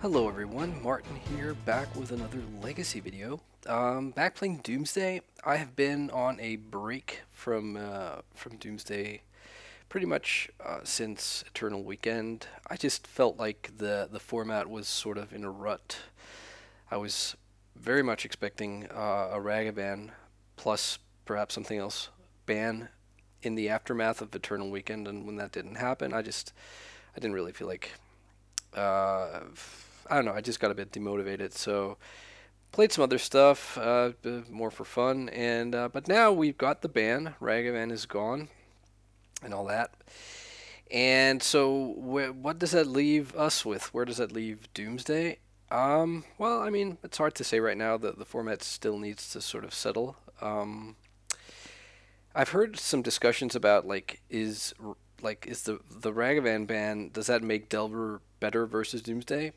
Hello everyone, Martin here, back with another Legacy video. Back playing Doomsday. I have been on a break from Doomsday pretty much since Eternal Weekend. I just felt like the format was sort of in a rut. I was very much expecting a Ragavan plus perhaps something else ban in the aftermath of Eternal Weekend, and when that didn't happen, I didn't really feel like uh, I don't know. I just got a bit demotivated, so played some other stuff, more for fun. And but now we've got the ban. Ragavan is gone, and all that. And so, what does that leave us with? Where does that leave Doomsday? Well, I mean, it's hard to say right now. The format still needs to sort of settle. I've heard some discussions about is the Ragavan ban, does that make Delver better versus Doomsday?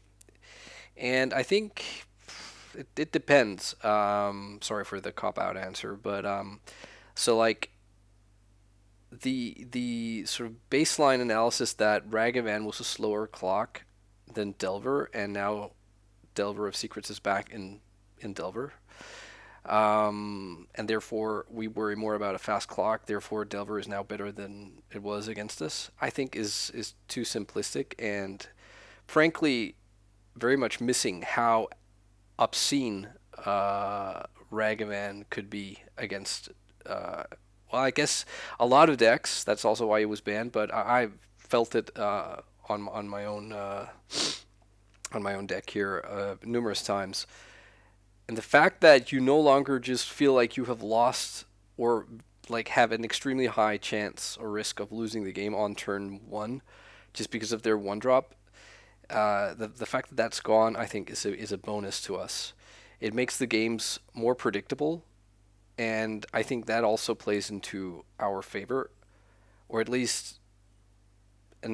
And I think it depends. Sorry for the cop out answer, but so like the sort of baseline analysis that Ragavan was a slower clock than Delver, and now Delver of Secrets is back in Delver. And therefore we worry more about a fast clock. Therefore, Delver is now better than it was against us. I think is too simplistic and, frankly, very much missing how obscene Ragavan could be against. Well, I guess a lot of decks. That's also why he was banned. But I felt it on my own deck here numerous times. And the fact that you no longer just feel like you have lost or like have an extremely high chance or risk of losing the game on turn one, just because of their one drop. The fact that that's gone, I think, is a bonus to us. It makes the games more predictable, and I think that also plays into our favor, or at least a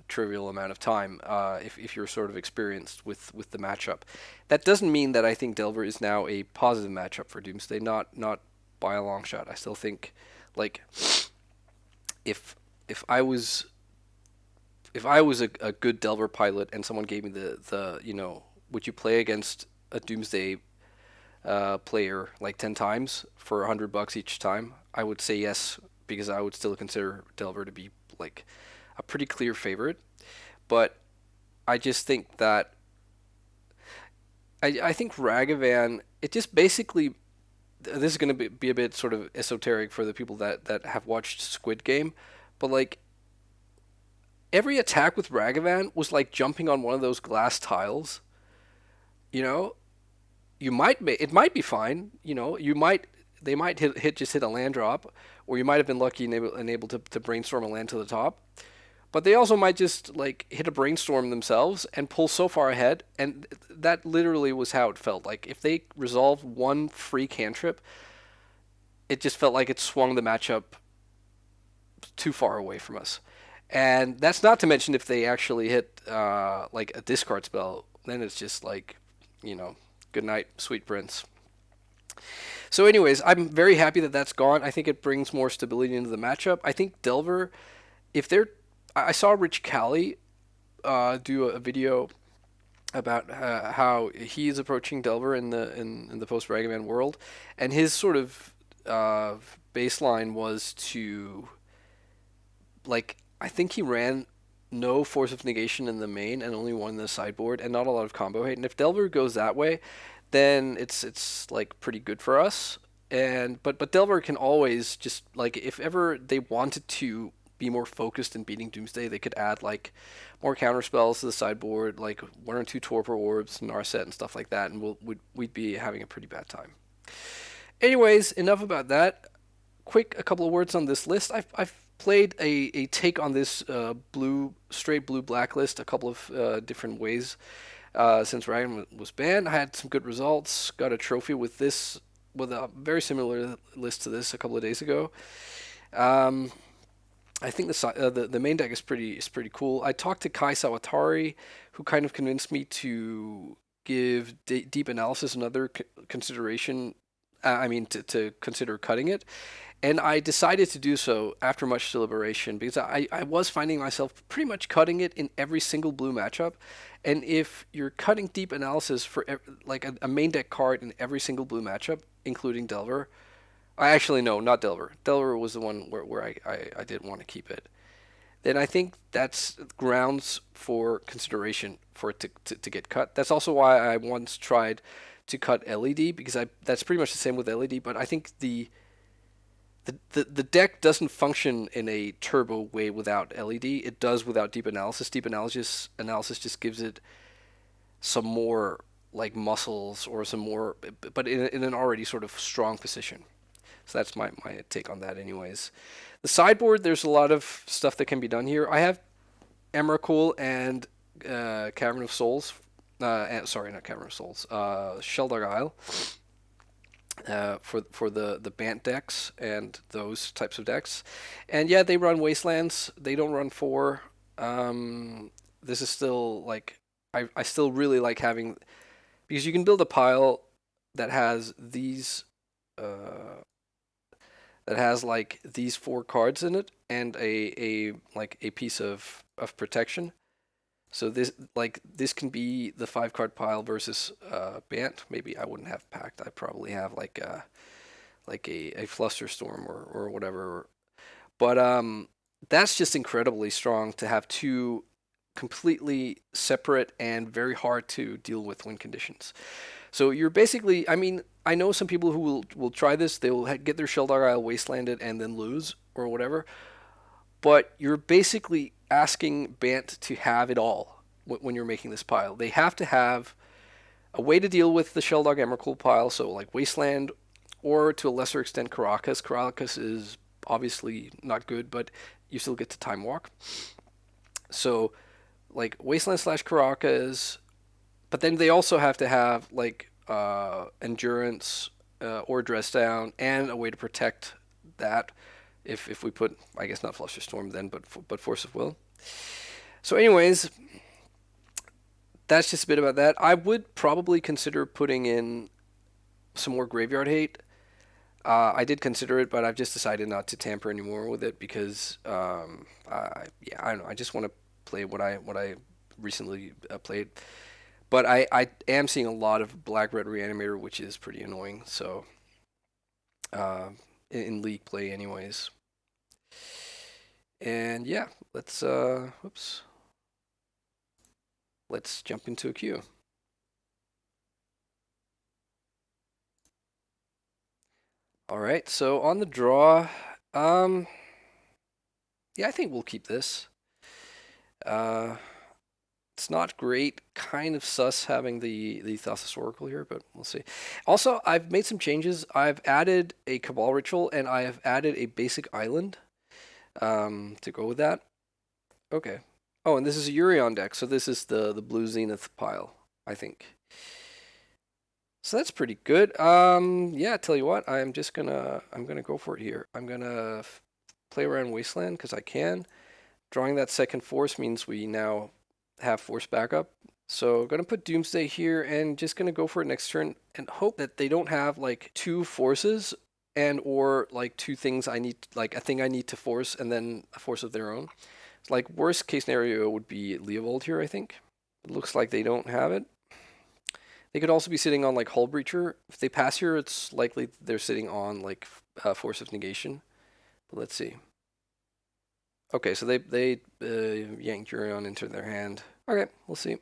trivial amount of time if you're sort of experienced with the matchup. That doesn't mean that I think Delver is now a positive matchup for Doomsday. Not by a long shot. I still think like if if I was if I was a good Delver pilot and someone gave me the would you play against a Doomsday player like 10 times for $100 each time, I would say yes, because I would still consider Delver to be like a pretty clear favorite. But I just think that I think Ragavan, it just basically, this is going to be a bit sort of esoteric for the people that have watched Squid Game, but like every attack with Ragavan was like jumping on one of those glass tiles. You know, it might be fine. They might hit a land drop, or you might have been lucky and able to brainstorm a land to the top. But they also might just like hit a brainstorm themselves and pull so far ahead, and that literally was how it felt. Like if they resolved one free cantrip, it just felt like it swung the matchup too far away from us. And that's not to mention if they actually hit like a discard spell, then it's just like, you know, good night, sweet prince. So, anyways, I'm very happy that that's gone. I think it brings more stability into the matchup. I think Delver, if they're, I saw Rich Callie do a video about how he is approaching Delver in the post Ragavan world, and his sort of uh, baseline was to like I think he ran no Force of Negation in the main and only one in the sideboard, and not a lot of combo hate. And if Delver goes that way, then it's like pretty good for us. And but Delver can always just like if ever they wanted to be more focused in beating Doomsday, they could add like more counter spells to the sideboard, like one or two Torpor Orbs, Narset, and stuff like that, and we'd be having a pretty bad time. Anyways, enough about that. A couple of words on this list. I've played a take on this straight blue blacklist a couple of different ways since Ryan was banned. I had some good results. Got a trophy with a very similar list to this a couple of days ago. Um, I think the main deck is pretty cool. I talked to Kai Sawatari, who kind of convinced me to give deep analysis another consideration I mean, to consider cutting it. And I decided to do so after much deliberation because I was finding myself pretty much cutting it in every single blue matchup. And if you're cutting deep analysis for like a main deck card in every single blue matchup, including Delver, I actually no, not Delver. Delver was the one where I didn't want to keep it. Then I think that's grounds for consideration for it to get cut. That's also why I once tried to cut LED because that's pretty much the same with LED, but I think the deck doesn't function in a turbo way without LED. It does without deep analysis. Deep analysis just gives it some more like muscles or some more, but in an already sort of strong position. So that's my take on that anyways. The sideboard, there's a lot of stuff that can be done here. I have Emrakul and Cavern of Souls. Sorry, not Cavern of Souls. Shelldock Isle. For the Bant decks and those types of decks. And yeah, they run Wastelands. They don't run 4. This is still like, I still really like having, because you can build a pile that has these, that has like these 4 cards in it and a like a piece of protection. So this can be the 5-card pile versus Bant. Maybe I wouldn't have Pact. I'd probably have like a Flusterstorm or whatever. But that's just incredibly strong to have 2 completely separate and very hard to deal with win conditions. So you're basically, I mean, I know some people who will try this. They will get their Shelldock Isle wastelanded and then lose or whatever. But you're basically asking Bant to have it all when you're making this pile. They have to have a way to deal with the Shelldock Emrakul pile, so like Wasteland, or to a lesser extent Karakas. Karakas is obviously not good, but you still get to Time Walk. So like Wasteland / Karakas, but then they also have to have like Endurance or Dress Down and a way to protect that. If we put, I guess not Flusterstorm then, but Force of Will. So anyways, that's just a bit about that. I would probably consider putting in some more Graveyard Hate. I did consider it, but I've just decided not to tamper anymore with it because, I don't know. I just want to play what I recently played. But I am seeing a lot of Black-Red Reanimator, which is pretty annoying. So, in League play anyways. And yeah, let's jump into a queue. All right, so on the draw, yeah, I think we'll keep this. It's not great, kind of sus having the Thassa Oracle here, but we'll see. Also, I've made some changes. I've added a Cabal Ritual, and I have added a basic island to go with that. Okay. Oh, and this is a Urion deck, so this is the Blue Zenith pile, I think. So that's pretty good. Yeah, tell you what, I'm gonna go for it here. I'm gonna play around Wasteland because I can. Drawing that second force means we now have force backup. So gonna put Doomsday here and just gonna go for it next turn and hope that they don't have like 2 forces and or like 2 things I need, like a thing I need to force and then a force of their own. Like worst case scenario would be Leovold here, I think. It looks like they don't have it. They could also be sitting on like Hull Breacher. If they pass here, it's likely they're sitting on like Force of Negation. But let's see. Okay, so they yanked Urion into their hand. Okay, we'll see.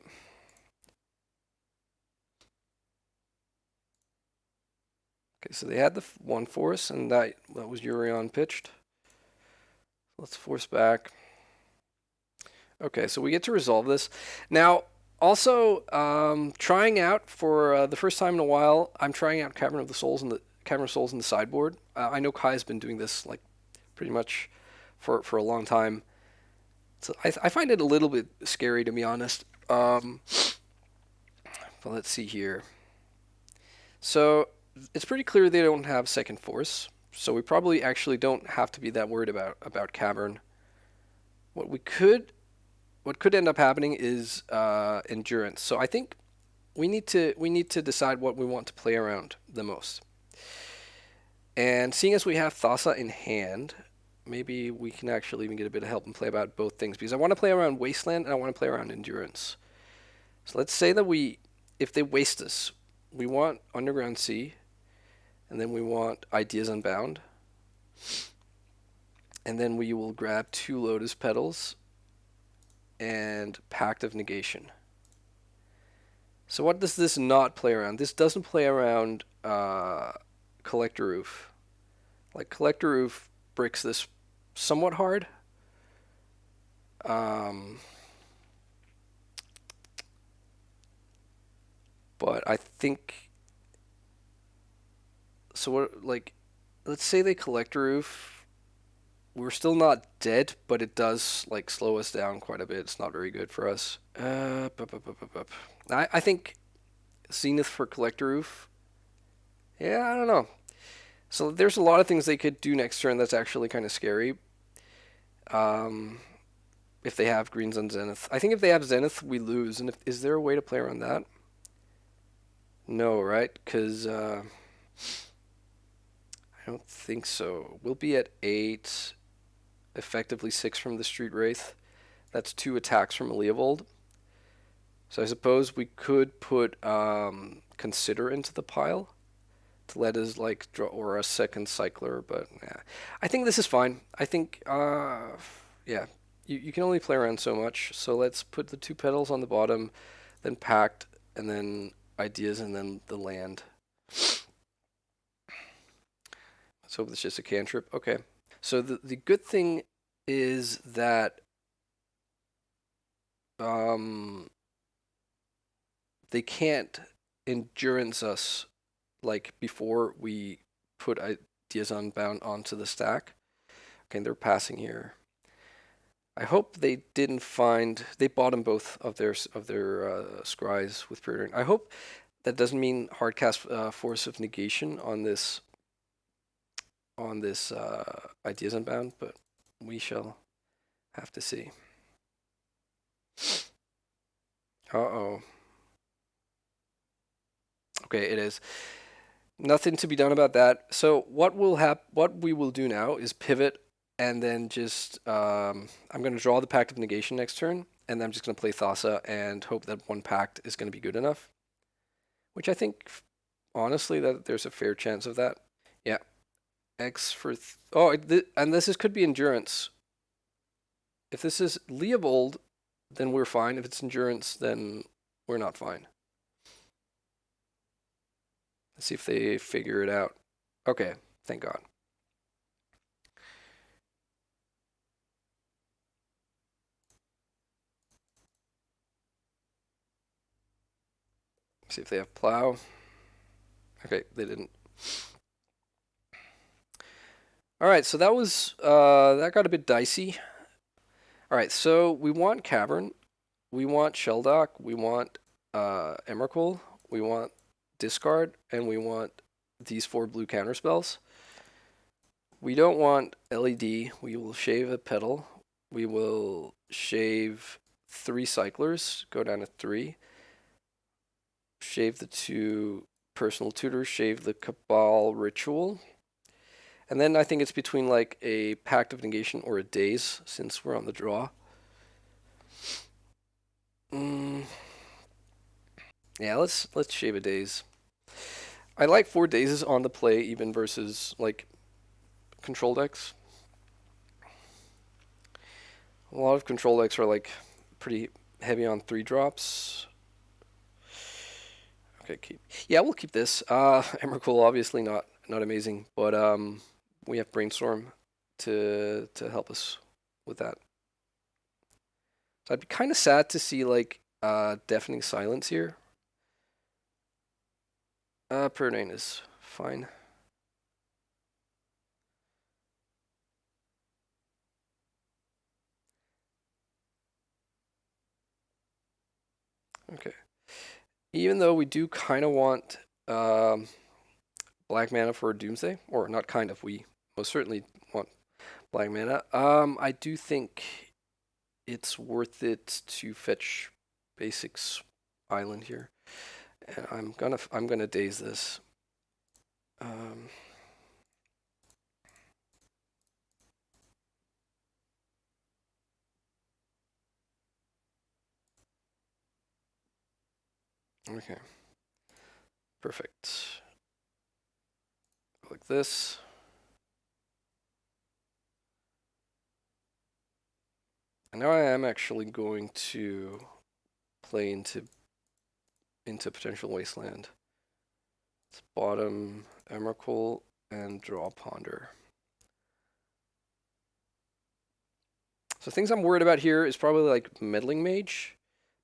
Okay, so they had the 1 force, and that was Urion pitched. Let's force back. Okay, so we get to resolve this. Now, also, trying out for the first time in a while, I'm trying out Cavern of Souls in the sideboard. I know Kai's been doing this like pretty much for a long time. So I find it a little bit scary, to be honest. But let's see here. So it's pretty clear they don't have second force, so we probably actually don't have to be that worried about Cavern. What could end up happening is Endurance. So I think we need to decide what we want to play around the most. And seeing as we have Thassa in hand, maybe we can actually even get a bit of help and play about both things. Because I want to play around Wasteland and I want to play around Endurance. So let's say that if they waste us, we want Underground Sea, and then we want Ideas Unbound. And then we will grab 2 Lotus Petals and Pact of Negation. So what does this not play around? This doesn't play around Collector Roof. Like, Collector Roof bricks this somewhat hard. But I think... So what, like, let's say they Collector Roof. We're still not dead, but it does, like, slow us down quite a bit. It's not very good for us. I think Zenith for Collector Roof. Yeah, I don't know. So there's a lot of things they could do next turn that's actually kind of scary. If they have greens on Zenith. I think if they have Zenith, we lose. And is there a way to play around that? No, right? Because I don't think so. We'll be at 8, effectively 6 from the Street Wraith. That's 2 attacks from a Leovold. So I suppose we could put Consider into the pile to let us like draw, or a second Cycler, but yeah. I think this is fine. I think yeah, you can only play around so much. So let's put the 2 petals on the bottom, then Pact, and then Ideas, and then the land. Let's hope it's just a cantrip. Okay. So the good thing is that they can't endurance us like before we put Ideas Unbound onto the stack. Okay, they're passing here. I hope they didn't find... They bottom both of their scries with Preordain. I hope that doesn't mean hardcast Force of Negation on this Ideas Unbound, but we shall have to see. Uh-oh. Okay, it is. Nothing to be done about that. So what we will do now is pivot and then just I'm going to draw the Pact of Negation next turn, and then I'm just going to play Thassa and hope that 1 Pact is going to be good enough. Which I think, honestly, that there's a fair chance of that. Yeah. X for... and this could be Endurance. If this is Leovold, then we're fine. If it's Endurance, then we're not fine. Let's see if they figure it out. Okay, thank God. See if they have Plow. Okay, they didn't. Alright, so that was, that got a bit dicey. Alright, so we want Cavern, we want Shelldock, we want Emrakul, we want Discard, and we want these 4 blue counterspells. We don't want LED, we will shave a Petal, we will shave 3 Cyclers, go down to 3. Shave the 2 Personal Tutor, shave the Cabal Ritual. And then I think it's between like a Pact of Negation or a Daze, since we're on the draw. Yeah, let's shave a Daze. I like 4 Dazes on the play even versus like control decks. A lot of control decks are like pretty heavy on 3 drops. Okay, we'll keep this. Emrakul obviously not amazing, but we have Brainstorm to help us with that. So I'd be kind of sad to see like Deafening Silence here. Preordain is fine. Okay. Even though we do kind of want black mana for Doomsday, or not kind of, we most certainly want black mana. I do think it's worth it to fetch Basics Island here, and I'm gonna Daze this. Okay. Perfect. Like this. And now I am actually going to play into potential wasteland. It's bottom Emrakul and draw Ponder. So things I'm worried about here is probably like Meddling Mage,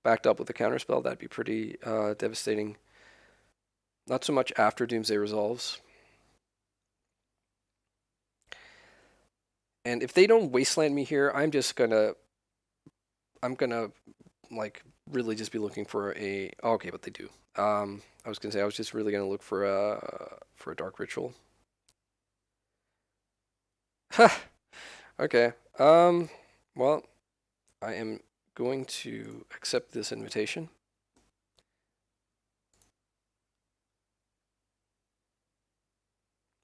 backed up with a counterspell. That'd be pretty devastating. Not so much after Doomsday resolves. And if they don't wasteland me here, I'm gonna like really just be looking for a. Oh, okay, but they do. I was gonna say I was just really gonna look for a dark ritual. Okay. Well, I am going to accept this invitation.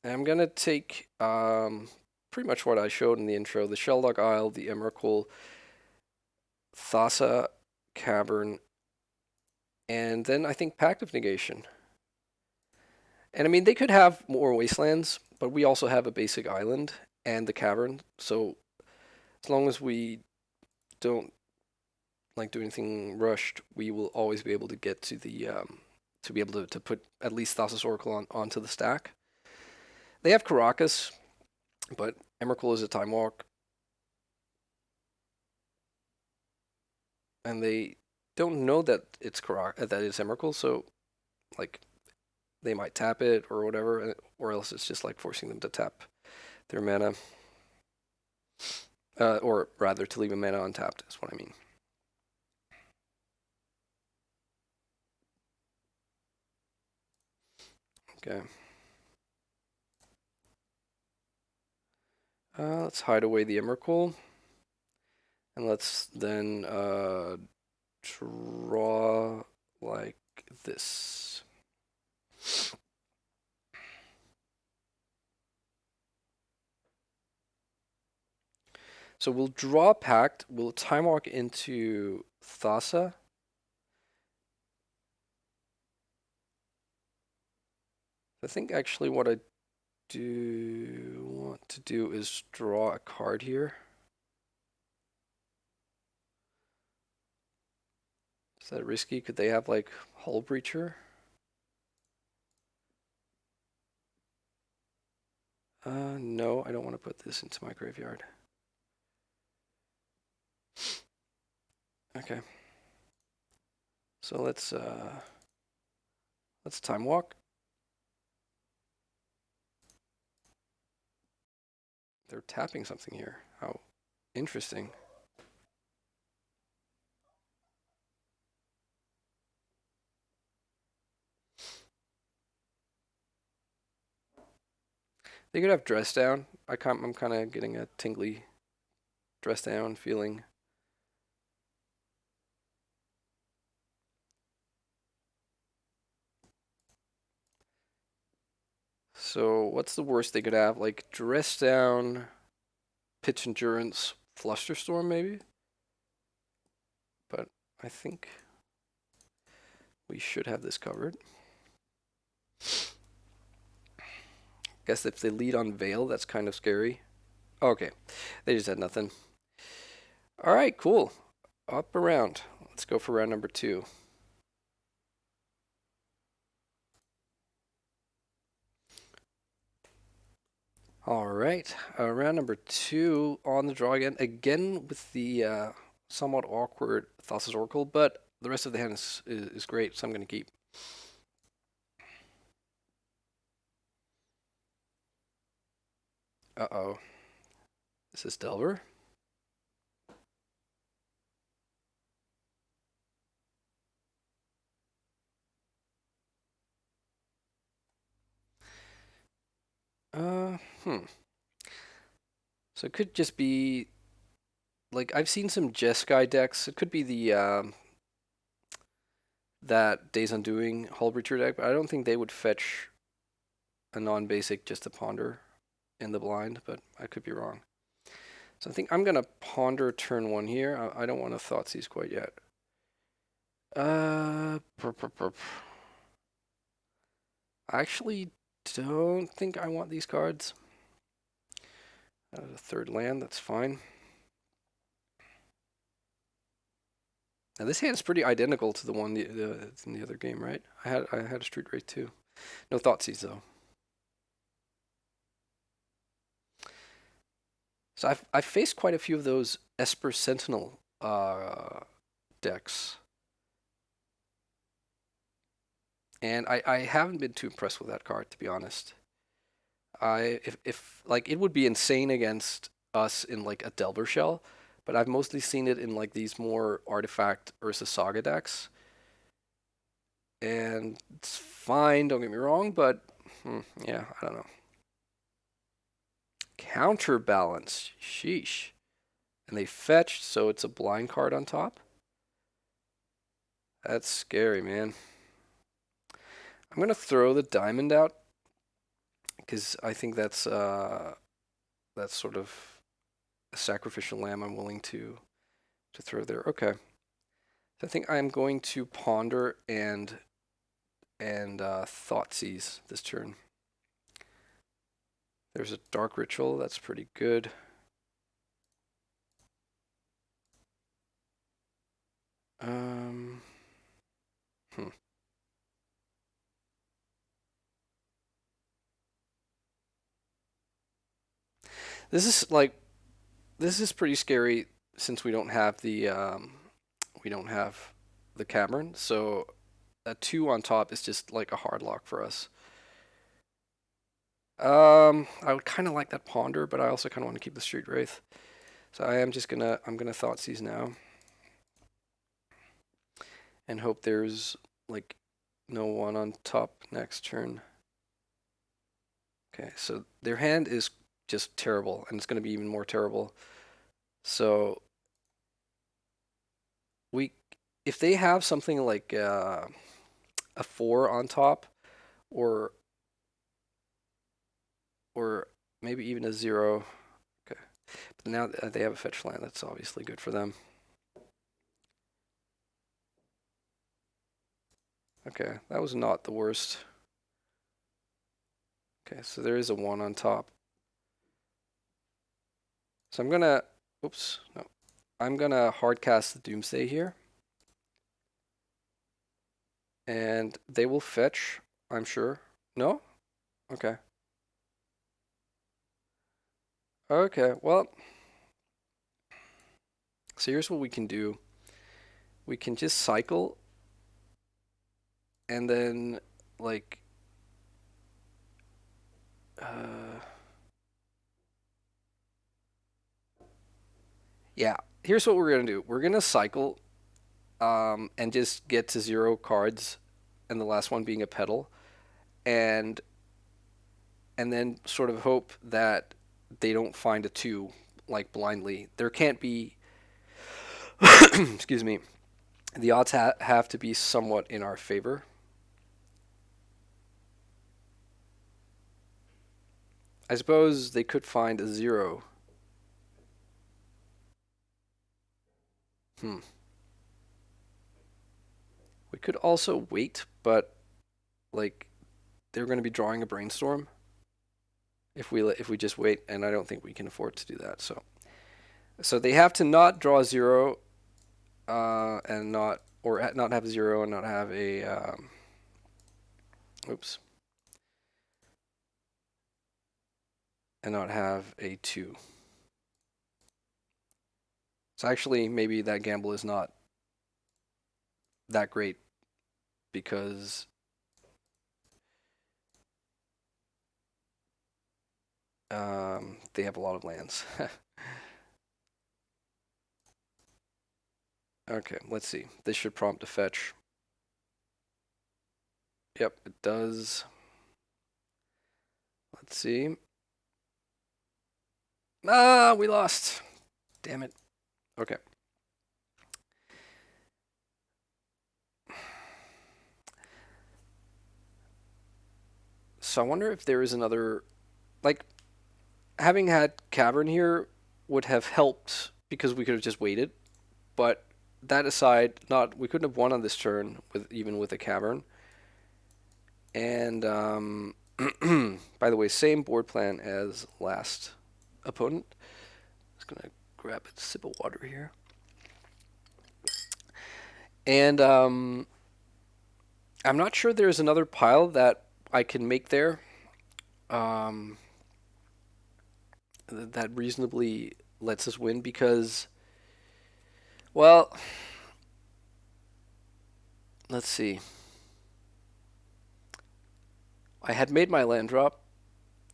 And I'm gonna take pretty much what I showed in the intro: the Shelldock Isle, the Emrakul, Thassa, Cavern, and then I think Pact of Negation. And I mean, they could have more wastelands, but we also have a basic island and the cavern. So as long as we don't like do anything rushed, we will always be able to get to the to be able to put at least Thassa's Oracle onto the stack. They have Caracas, but Emrakul is a time walk, and they don't know that it's that it's Emrakul, so like they might tap it or whatever, or else it's just like forcing them to tap their mana, or rather to leave a mana untapped is what I mean. Okay. Let's hide away the Emrakul. And let's then draw like this. So we'll draw Pact, we'll time walk into Thassa. I think actually what I do want to do is draw a card here. Is that risky? Could they have like Hull Breacher? No, I don't want to put this into my graveyard. Okay. So let's time walk. They're tapping something here. How interesting. They could have Dress Down. I'm kind of getting a tingly Dress Down feeling. So what's the worst they could have? Like Dress Down, Pitch Endurance, Flusterstorm maybe? But I think we should have this covered. Guess if they lead on Veil, that's kind of scary. Okay, they just had nothing. All right, cool. Up around. Let's go for round number 2. All right, round number 2 on the draw again. Again with the somewhat awkward Thassa's Oracle, but the rest of the hand is great, so I'm going to keep. Uh-oh. Is this Delver? So it could just be like I've seen some Jeskai decks. It could be the that Days Undoing Hull Breacher deck, but I don't think they would fetch a non-basic just to ponder in the blind, but I could be wrong. So I think I'm gonna ponder turn 1 here. I don't want to Thoughtseize quite yet. Burp, burp, burp. I actually don't think I want these cards. A third land, that's fine. Now this hand is pretty identical to the one in the other game, right? I had a Street Wraith too. No Thoughtseize though. So I've faced quite a few of those Esper Sentinel decks, and I haven't been too impressed with that card, to be honest. If like, it would be insane against us in like a Delver Shell, but I've mostly seen it in like these more Artifact Ursa Saga decks, and it's fine. Don't get me wrong, but yeah, I don't know. Counterbalance, sheesh, and they fetched, so it's a blind card on top. That's scary, man. I'm gonna throw the diamond out because I think that's sort of a sacrificial lamb I'm willing to throw there. Okay, so I think I'm going to ponder and Thoughtseize this turn. There's a dark ritual, that's pretty good. Hmm. This is pretty scary since we don't have the cavern. So a 2 on top is just like a hard lock for us. I would kind of like that ponder, but I also kind of want to keep the Street Wraith. So I'm gonna Thoughtseize now, and hope there's like no one on top next turn. Okay, so their hand is just terrible, and it's gonna be even more terrible. So if they have something like a 4 on top, or maybe even a 0. Okay, but now they have a fetch land. That's obviously good for them. Okay, that was not the worst. Okay, so there is a 1 on top. So I'm gonna, oops, no. I'm gonna hardcast the Doomsday here. And they will fetch, I'm sure. No? Okay. Okay, well. So here's what we can do. We can just cycle, and then, like, yeah, here's what we're gonna do. We're gonna cycle, and just get to 0 cards, and the last one being a petal, and then sort of hope that they don't find a 2 like blindly. There can't be excuse me. The odds have to be somewhat in our favor. I suppose they could find a 0. We could also wait, but like, they're going to be drawing a Brainstorm if we just wait, and I don't think we can afford to do that. So they have to not draw 0, and not have 0 and not have a oops, and not have a 2. So actually, maybe that gamble is not that great, because they have a lot of lands. Okay, let's see. This should prompt a fetch. Yep, it does. Let's see. Ah, we lost. Damn it. Okay. So I wonder if there is another, like, having had Cavern here would have helped because we could have just waited, but that aside, not we couldn't have won on this turn with even with a cavern. And by the way, same board plan as last opponent. Just gonna grab a sip of water here. And I'm not sure there's another pile that I can make there. Um, that reasonably lets us win because, well, let's see. I had made my land drop.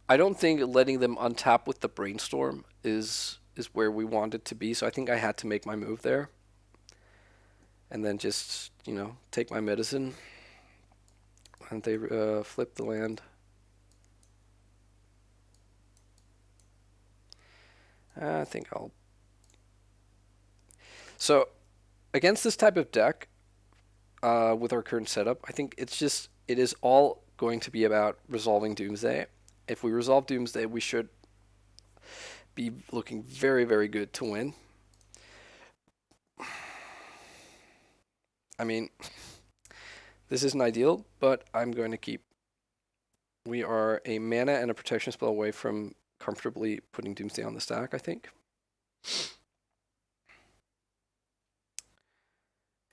I don't think letting them untap with the Brainstorm is where we wanted to be, so I think I had to make my move there. And then just, take my medicine. And they flip the land. I think I'll... So, against this type of deck, with our current setup, I think it is all going to be about resolving Doomsday. If we resolve Doomsday, we should be looking very, very good to win. I mean, this isn't ideal, but I'm going to keep. We are a mana and a protection spell away from comfortably putting Doomsday on the stack, I think.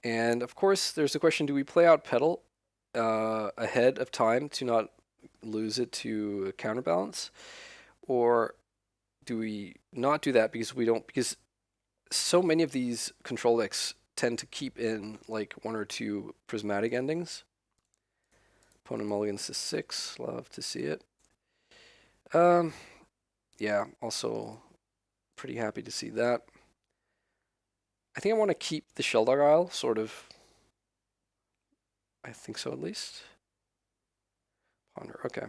And of course, there's the question, do we play out Petal ahead of time to not lose it to counterbalance? Or do we not do that because so many of these control decks tend to keep in like one or two prismatic endings. Opponent mulligans to 6, love to see it. Yeah, also pretty happy to see that. I think I want to keep the Shelldock Isle, sort of. I think so, at least. Ponder, okay.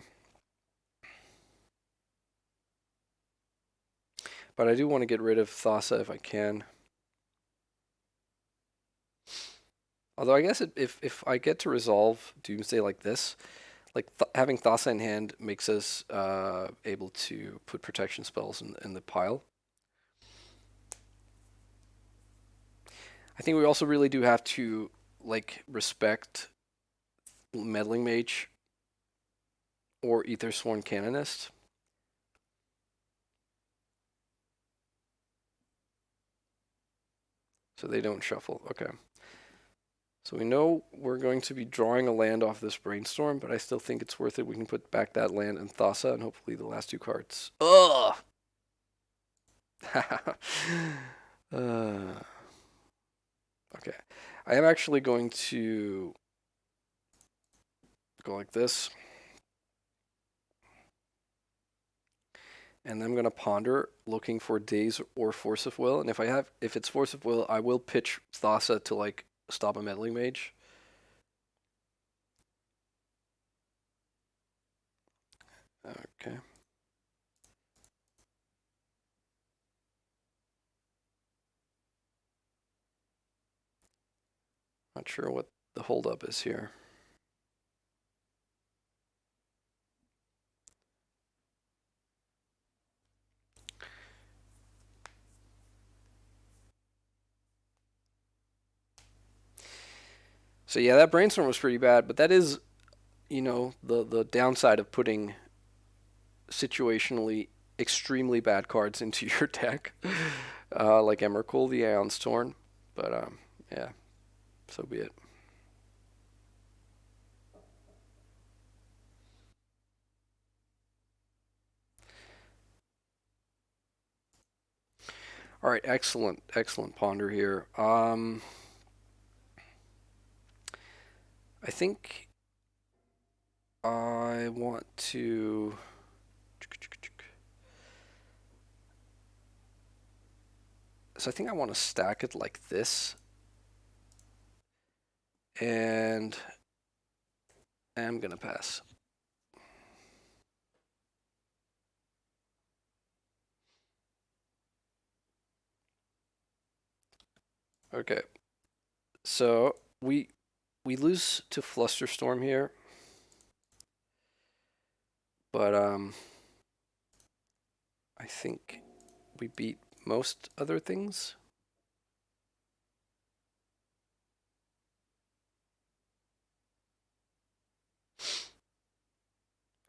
But I do want to get rid of Thassa if I can. Although I guess if I get to resolve Doomsday like this, like having Thassa in hand makes us able to put protection spells in the pile. I think we also really do have to like respect Meddling Mage or Aethersworn Canonist. So they don't shuffle. Okay. So we know we're going to be drawing a land off this Brainstorm, but I still think it's worth it. We can put back that land and Thassa and hopefully the last two cards. Ugh! Okay. I am actually going to go like this. And then I'm going to ponder looking for Daze or Force of Will. And if it's Force of Will, I will pitch Thassa to like stop a Meddling Mage. Okay. Not sure what the holdup is here. So yeah, that Brainstorm was pretty bad, but that is, the downside of putting situationally extremely bad cards into your deck, like Emrakul, the Aeons Torn. But yeah, so be it. All right, excellent ponder here. I think I want to. So I think I want to stack it like this. And I'm going to pass. Okay. So we lose to Flusterstorm here. But I think we beat most other things.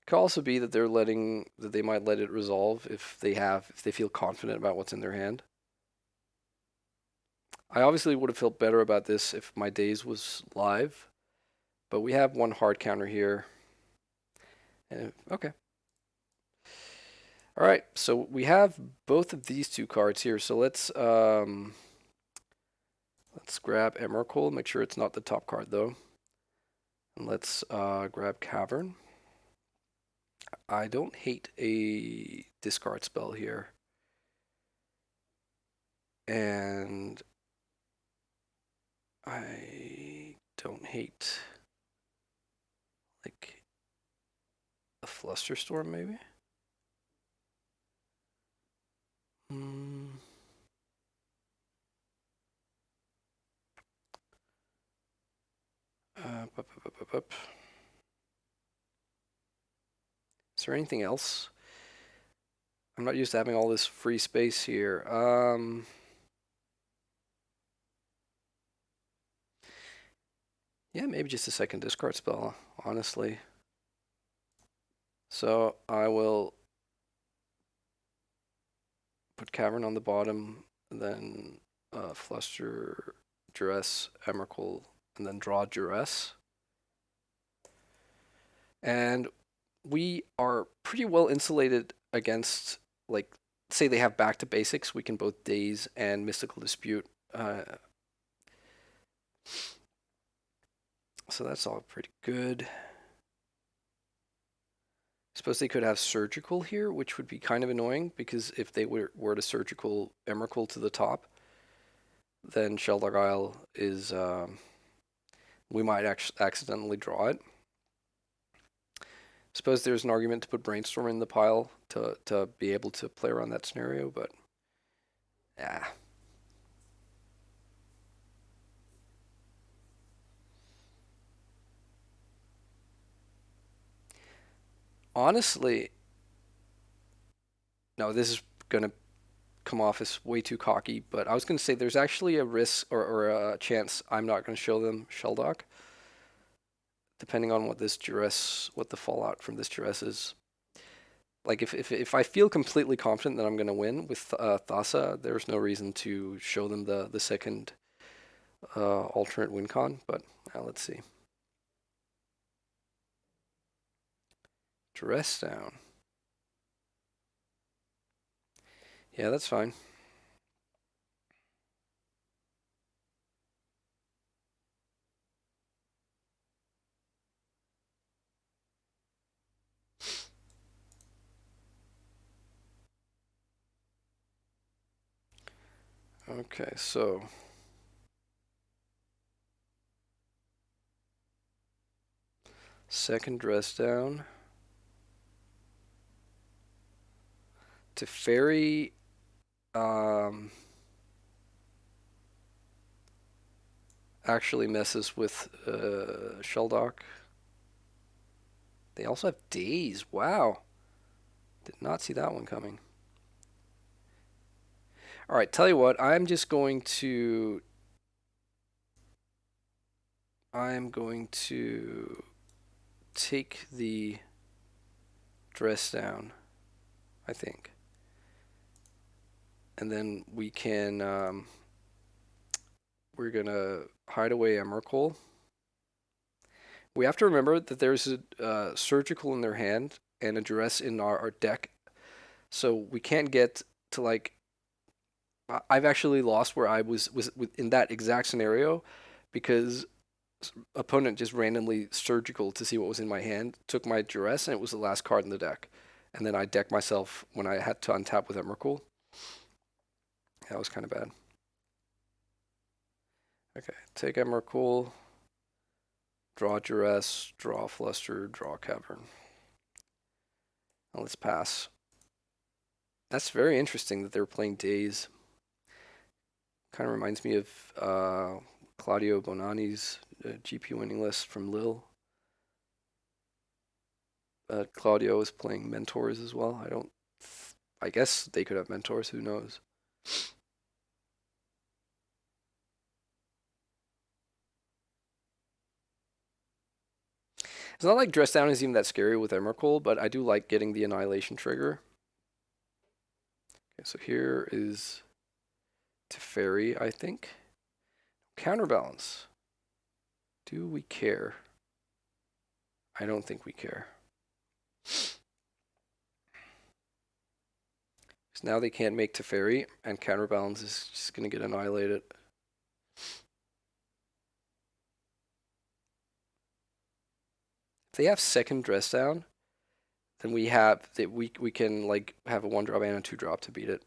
Could also be that they might let it resolve if they feel confident about what's in their hand. I obviously would have felt better about this if my Daze was live, but we have one hard counter here. And, okay. All right, so we have both of these two cards here. So let's grab Emrakul. Make sure it's not the top card though. And let's grab Cavern. I don't hate a discard spell here. And I don't hate like a Flusterstorm maybe? Is there anything else? I'm not used to having all this free space here. Yeah, maybe just a second discard spell, honestly. So I will put Cavern on the bottom, and then Fluster, Duress, Emrakul, and then draw Duress. And we are pretty well insulated against, like, say they have back to basics, we can both Daze and Mystical Dispute. So that's all pretty good. I suppose they could have Surgical here, which would be kind of annoying, because if they were to Surgical Emrakul to the top, then Shelldock Isle is, we might accidentally draw it. Suppose there's an argument to put Brainstorm in the pile to be able to play around that scenario, but yeah. Honestly, no, this is gonna come off as way too cocky, but I was gonna say there's actually a risk or a chance I'm not gonna show them Shelldock, depending on what the fallout from this Duress is. Like if I feel completely confident that I'm gonna win with Thassa, there's no reason to show them the second alternate win con. But let's see. Duress down. Yeah, that's fine. Okay, so second Duress down. Teferi actually messes with Shelldock. They also have Daze. Wow. Did not see that one coming. All right, tell you what, I'm going to take the Duress down, I think. And then we can we're going to hide away Emrakul. We have to remember that there's a Surgical in their hand and a Duress in our deck. So we can't get to, like, I've actually lost where I was in that exact scenario because opponent just randomly Surgical to see what was in my hand, took my Duress, and it was the last card in the deck. And then I decked myself when I had to untap with Emrakul. That was kind of bad. Okay, take Emrakul, draw Duress, draw Fluster, draw Cavern. Now let's pass. That's very interesting that they were playing Daze. Kind of reminds me of Claudio Bonanni's GP winning list from Lille. Claudio is playing Mentors as well. I guess they could have Mentors, who knows. It's not like Dress Down is even that scary with Emrakul, but I do like getting the Annihilation trigger. Okay, so here is Teferi, I think. Counterbalance. Do we care? I don't think we care. So now they can't make Teferi, and Counterbalance is just going to get annihilated. If they have second Dress Down, then we can like have a 1-drop and a 2-drop to beat it.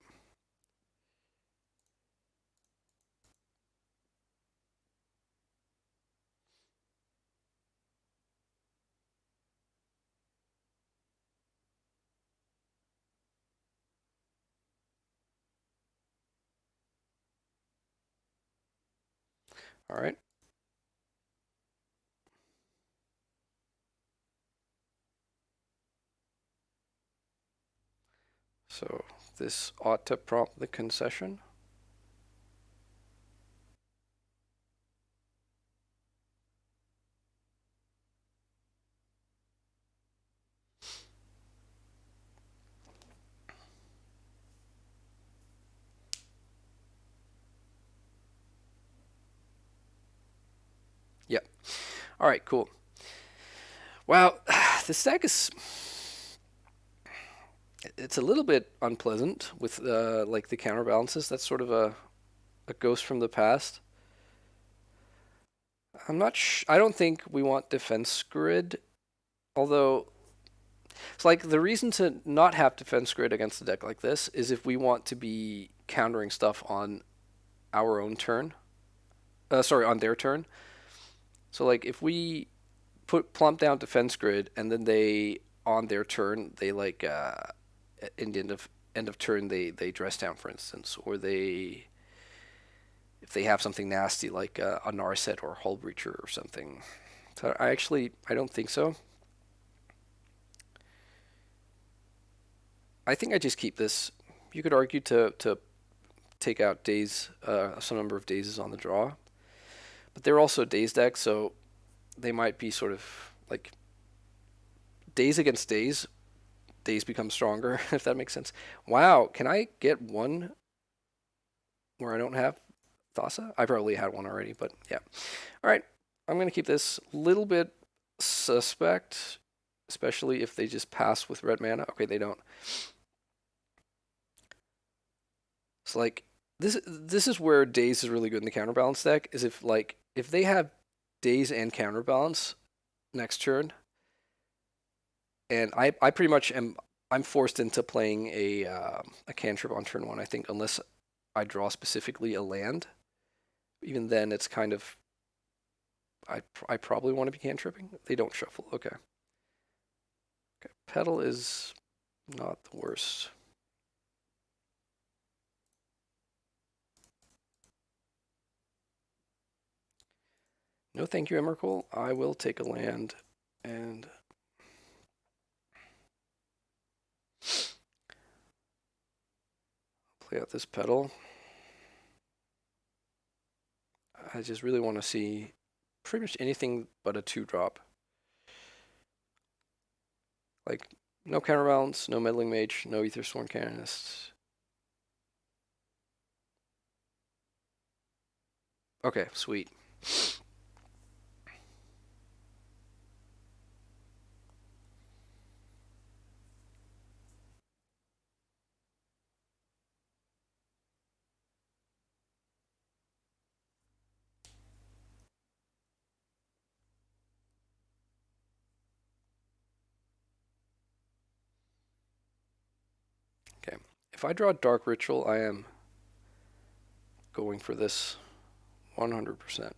All right. So this ought to prompt the concession. Yep. All right, cool. Wow, this deck is... It's a little bit unpleasant with like the counterbalances. That's sort of a ghost from the past. I don't think we want defense grid, although it's like the reason to not have defense grid against a deck like this is if we want to be countering stuff on our own turn. Sorry, on their turn. So like if we plump down defense grid and then they on their turn they like in the end of turn they dress down, for instance, or they if they have something nasty like a Narset or Hull Breacher or something. So I don't think so. I think I just keep this. You could argue to take out Daze, some number of Dazes on the draw, but they're also Daze decks, so they might be sort of like Daze against Daze. Daze becomes stronger, if that makes sense. Wow, can I get one where I don't have Thassa? I probably had one already, but yeah. All right, I'm going to keep this a little bit suspect, especially if they just pass with red mana. Okay, they don't. It's like this is where Daze is really good in the counterbalance deck, is if they have Daze and counterbalance next turn, and I pretty much I'm forced into playing a cantrip on turn 1, I think, unless I draw specifically a land. Even then, it's kind of I probably want to be cantripping. They don't shuffle. Okay. Okay. Petal is not the worst. No, thank you, Emrakul. I will take a land and play out this Petal. I just really want to see pretty much anything but a 2-drop. Like, no counterbalance, no meddling mage, no Aethersworn Canonist. Okay, sweet. Okay, if I draw Dark Ritual, I am going for this 100%.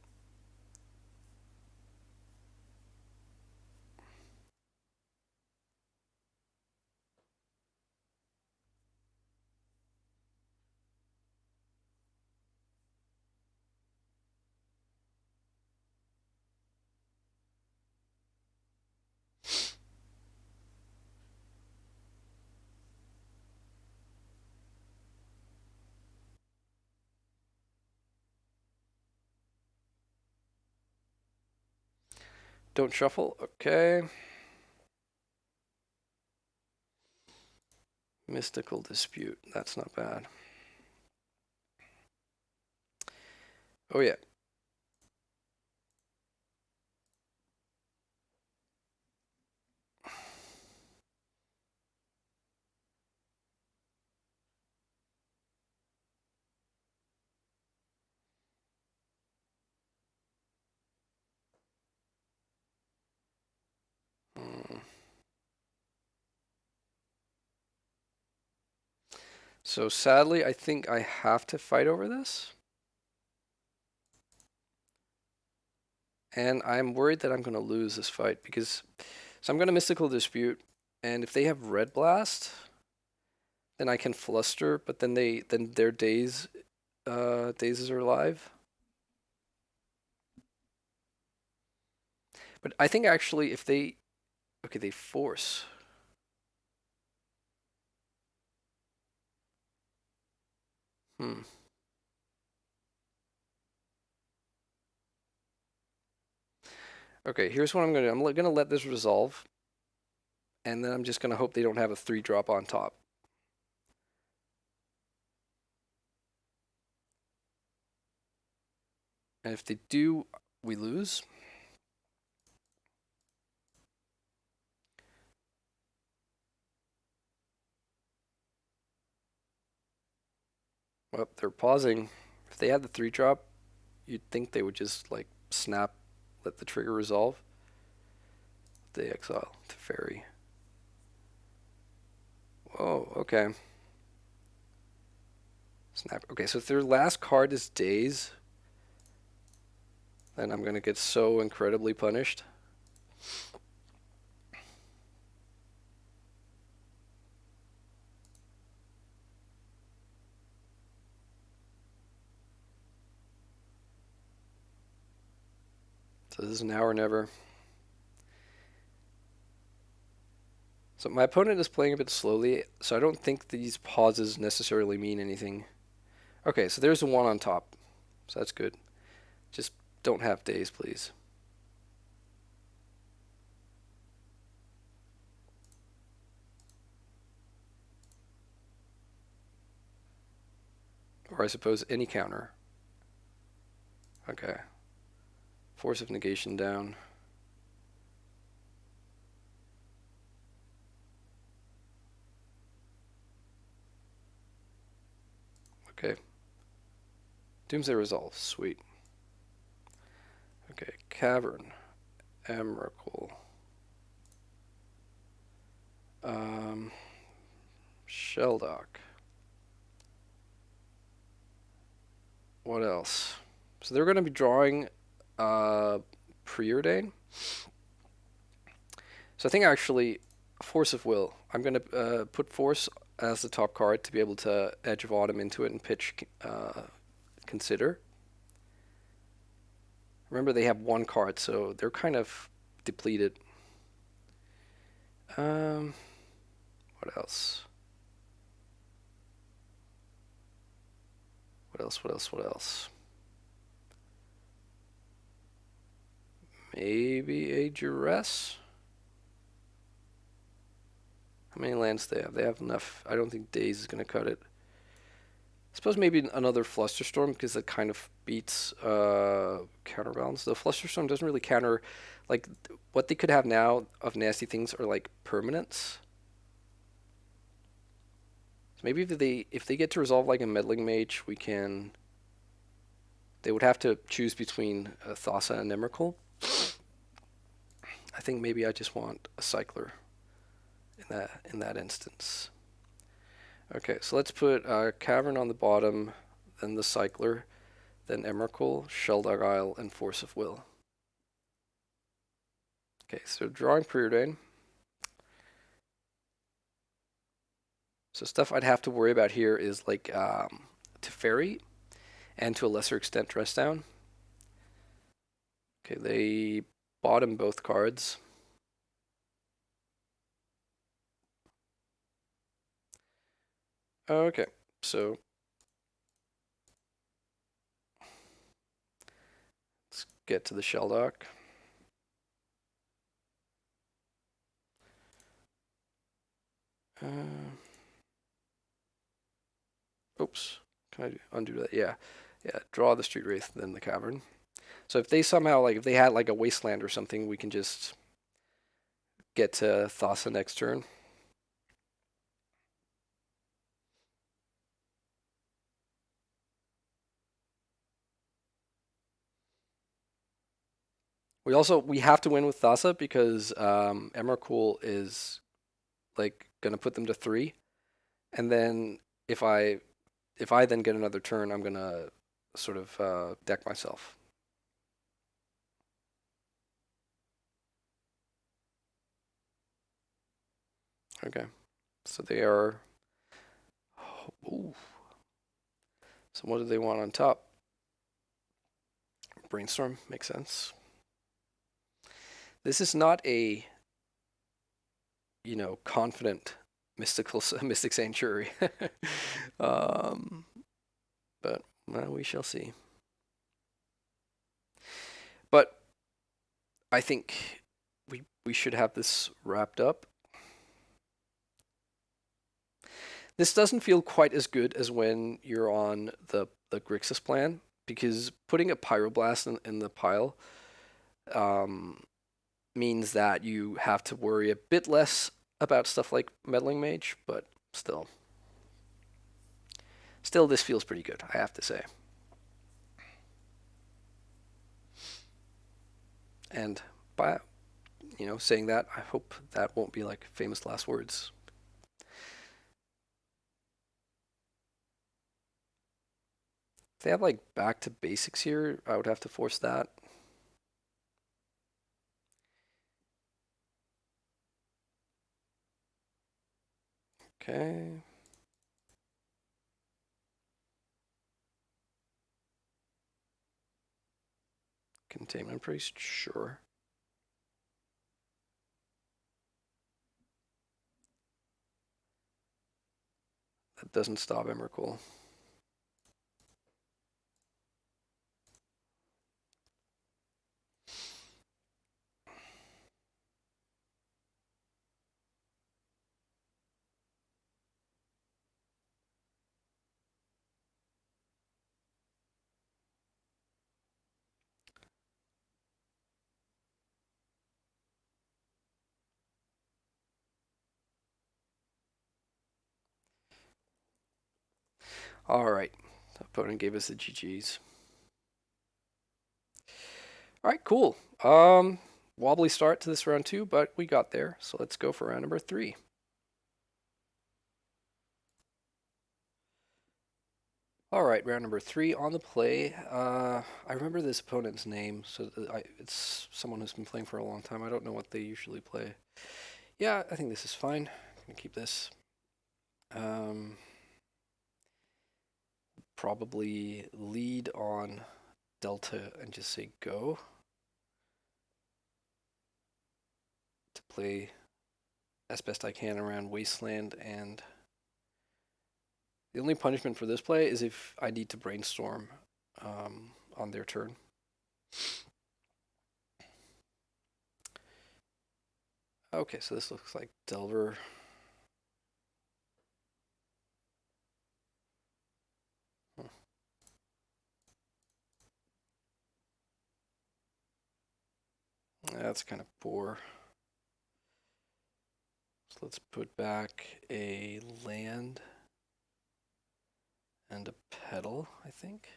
Don't shuffle. Okay. Mystical Dispute. That's not bad. Oh yeah. Hmm. So sadly, I think I have to fight over this. And I'm worried that I'm going to lose this fight because... So I'm going to Mystical Dispute, and if they have Red Blast, then I can Fluster, but then their Dazes are alive. But I think actually if they... Okay, they force. Hmm. Okay, here's what I'm going to do. I'm going to let this resolve, and then I'm just going to hope they don't have a 3-drop on top. And if they do, we lose. Well, they're pausing. If they had the 3-drop, you'd think they would just like snap, let the trigger resolve. They exile to fairy. Oh, okay. Snap. Okay, so if their last card is Daze, then I'm going to get so incredibly punished. So this is now or never. So my opponent is playing a bit slowly, so I don't think these pauses necessarily mean anything. Okay, so there's the 1 on top. So that's good. Just don't have Daze, please. Or I suppose any counter. Okay. Force of Negation down. Okay. Doomsday resolve. Sweet. Okay. Cavern. Emrakul. Shelldock. What else? So they're going to be drawing Preordain. So I think actually Force of Will. I'm going to put Force as the top card to be able to Edge of Autumn into it and pitch Consider. Remember, they have 1 card, so they're kind of depleted. What else? What else? Maybe a Duress? How many lands do they have? They have enough. I don't think Daze is going to cut it. I suppose maybe another Flusterstorm because it kind of beats Counterbalance. The Flusterstorm doesn't really counter, like, what they could have now of nasty things are like permanents. So maybe if they get to resolve like a Meddling Mage, we can... They would have to choose between Thassa and Emrakul. I think maybe I just want a Cycler in that instance. Okay, so let's put Cavern on the bottom, then the Cycler, then Emrakul, Shelldock Isle, and Force of Will. Okay, so drawing Preordain. So stuff I'd have to worry about here is like Teferi, and to a lesser extent Dress Down. Okay, they bottom both cards. Okay, so let's get to the Shelldock. Oops. Can I undo that? Yeah. Yeah. Draw the Street Wraith, then the Cavern. So if they somehow, like, if they had like a Wasteland or something, we can just get to Thassa next turn. We have to win with Thassa because Emrakul is like gonna put them to 3, and then if I then get another turn, I'm gonna sort of deck myself. Okay, so they are. Ooh. So what do they want on top? Brainstorm makes sense. This is not a, confident mystic sanctuary. um, but well, we shall see. But I think we should have this wrapped up. This doesn't feel quite as good as when you're on the Grixis plan, because putting a Pyroblast in the pile means that you have to worry a bit less about stuff like Meddling Mage, but still this feels pretty good, I have to say. And by saying that, I hope that won't be like famous last words. If they have like back to basics here, I would have to force that. Okay. Containment Priest, sure. That doesn't stop Emrakul. All right. The opponent gave us the GGs. All right, cool. Wobbly start to this round 2, but we got there. So let's go for round number 3. All right, round number 3 on the play. I remember this opponent's name, so it's someone who's been playing for a long time. I don't know what they usually play. Yeah, I think this is fine. I'm gonna keep this. Probably lead on Delta and just say go. To play as best I can around Wasteland, and the only punishment for this play is if I need to Brainstorm on their turn. Okay, so this looks like Delver. That's kind of poor. So let's put back a land and a petal, I think.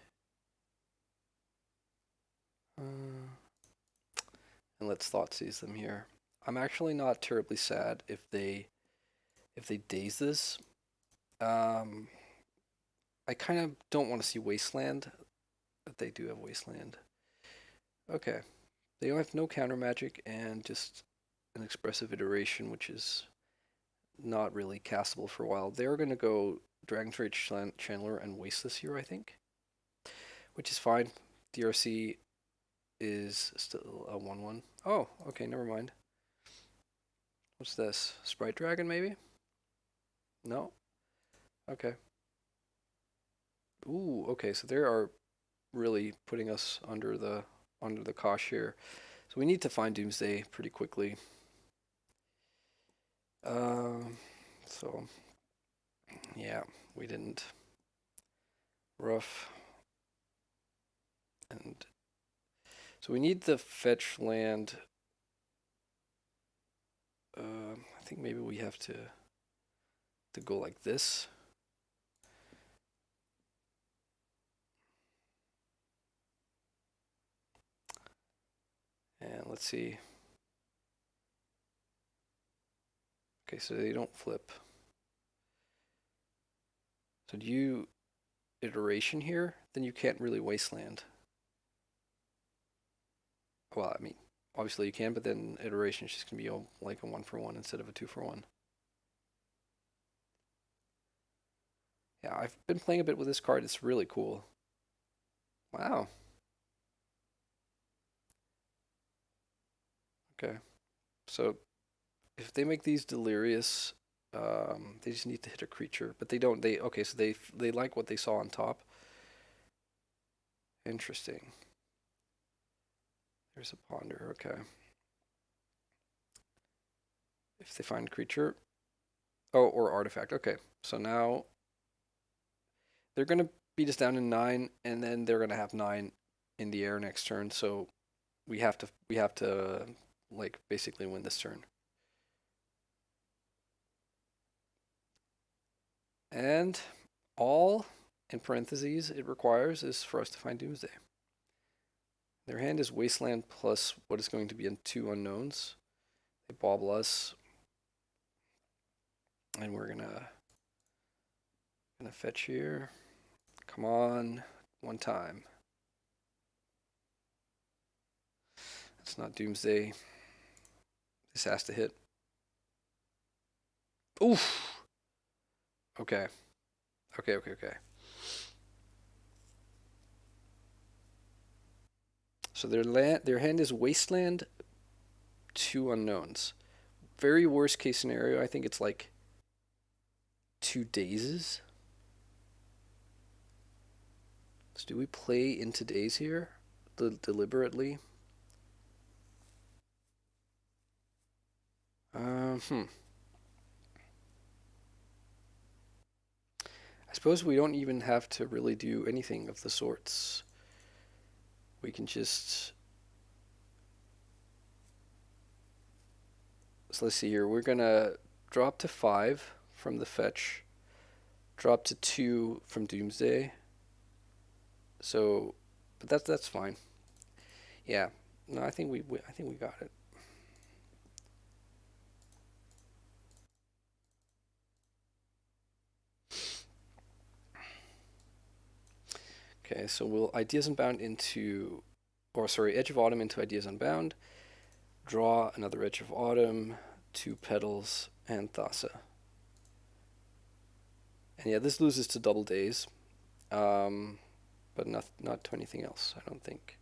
And let's Thoughtseize them here. I'm actually not terribly sad if they Daze this. I kind of don't want to see Wasteland, but they do have Wasteland. Okay. They have no counter magic and just an expressive iteration, which is not really castable for a while. They're going to go Dragon's Rage Chandler and waste this here, I think, which is fine. DRC is still a 1/1. Oh, okay, never mind. What's this? Sprite Dragon, maybe? No? Okay. Ooh, okay, so they are really putting us under the cosh here. So we need to find Doomsday pretty quickly. Let's So, yeah, we didn't. Rough. And so we need the fetch land. I think maybe we have to go like this. And let's see. Okay, so they don't flip. So do you iteration here? Then you can't really wasteland. Well, I mean, obviously you can, but then iteration is just gonna be like a 1-for-1 instead of a 2-for-1. Yeah, I've been playing a bit with this card. It's really cool. Wow. Okay. So if they make these delirious, they just need to hit a creature, but they don't. Okay. So they like what they saw on top. Interesting. There's a ponder. Okay. If they find creature, oh, or artifact. Okay. So now they're gonna beat us down to 9, and then they're gonna have 9 in the air next turn. So we have to like basically win this turn. And all, in parentheses, it requires is for us to find Doomsday. Their hand is Wasteland plus what is going to be in 2 unknowns. They bobble us. And we're gonna fetch here. Come on, one time. That's not Doomsday. This has to hit. Oof! Okay. Okay. So their hand is Wasteland, 2 unknowns. Very worst case scenario, I think it's like 2 Dazes. So do we play into Daze here? Deliberately? I suppose we don't even have to really do anything of the sorts. We can just... So let's see here. We're going to drop to 5 from the fetch. Drop to 2 from Doomsday. So, but that's fine. Yeah. No, I think we got it. Okay, so we'll Ideas Unbound into, or sorry, Edge of Autumn into Ideas Unbound. Draw another Edge of Autumn, 2 Petals, and Thassa. And yeah, this loses to double Daze, but not to anything else, I don't think.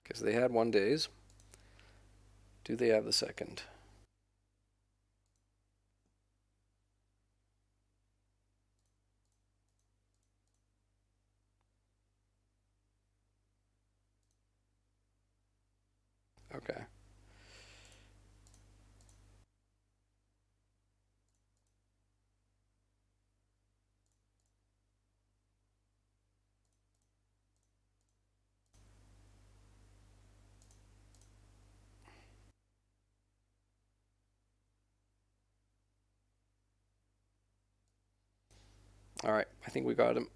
Because they had 1 Daze. Do they have the second? Okay. All right, I think we got him.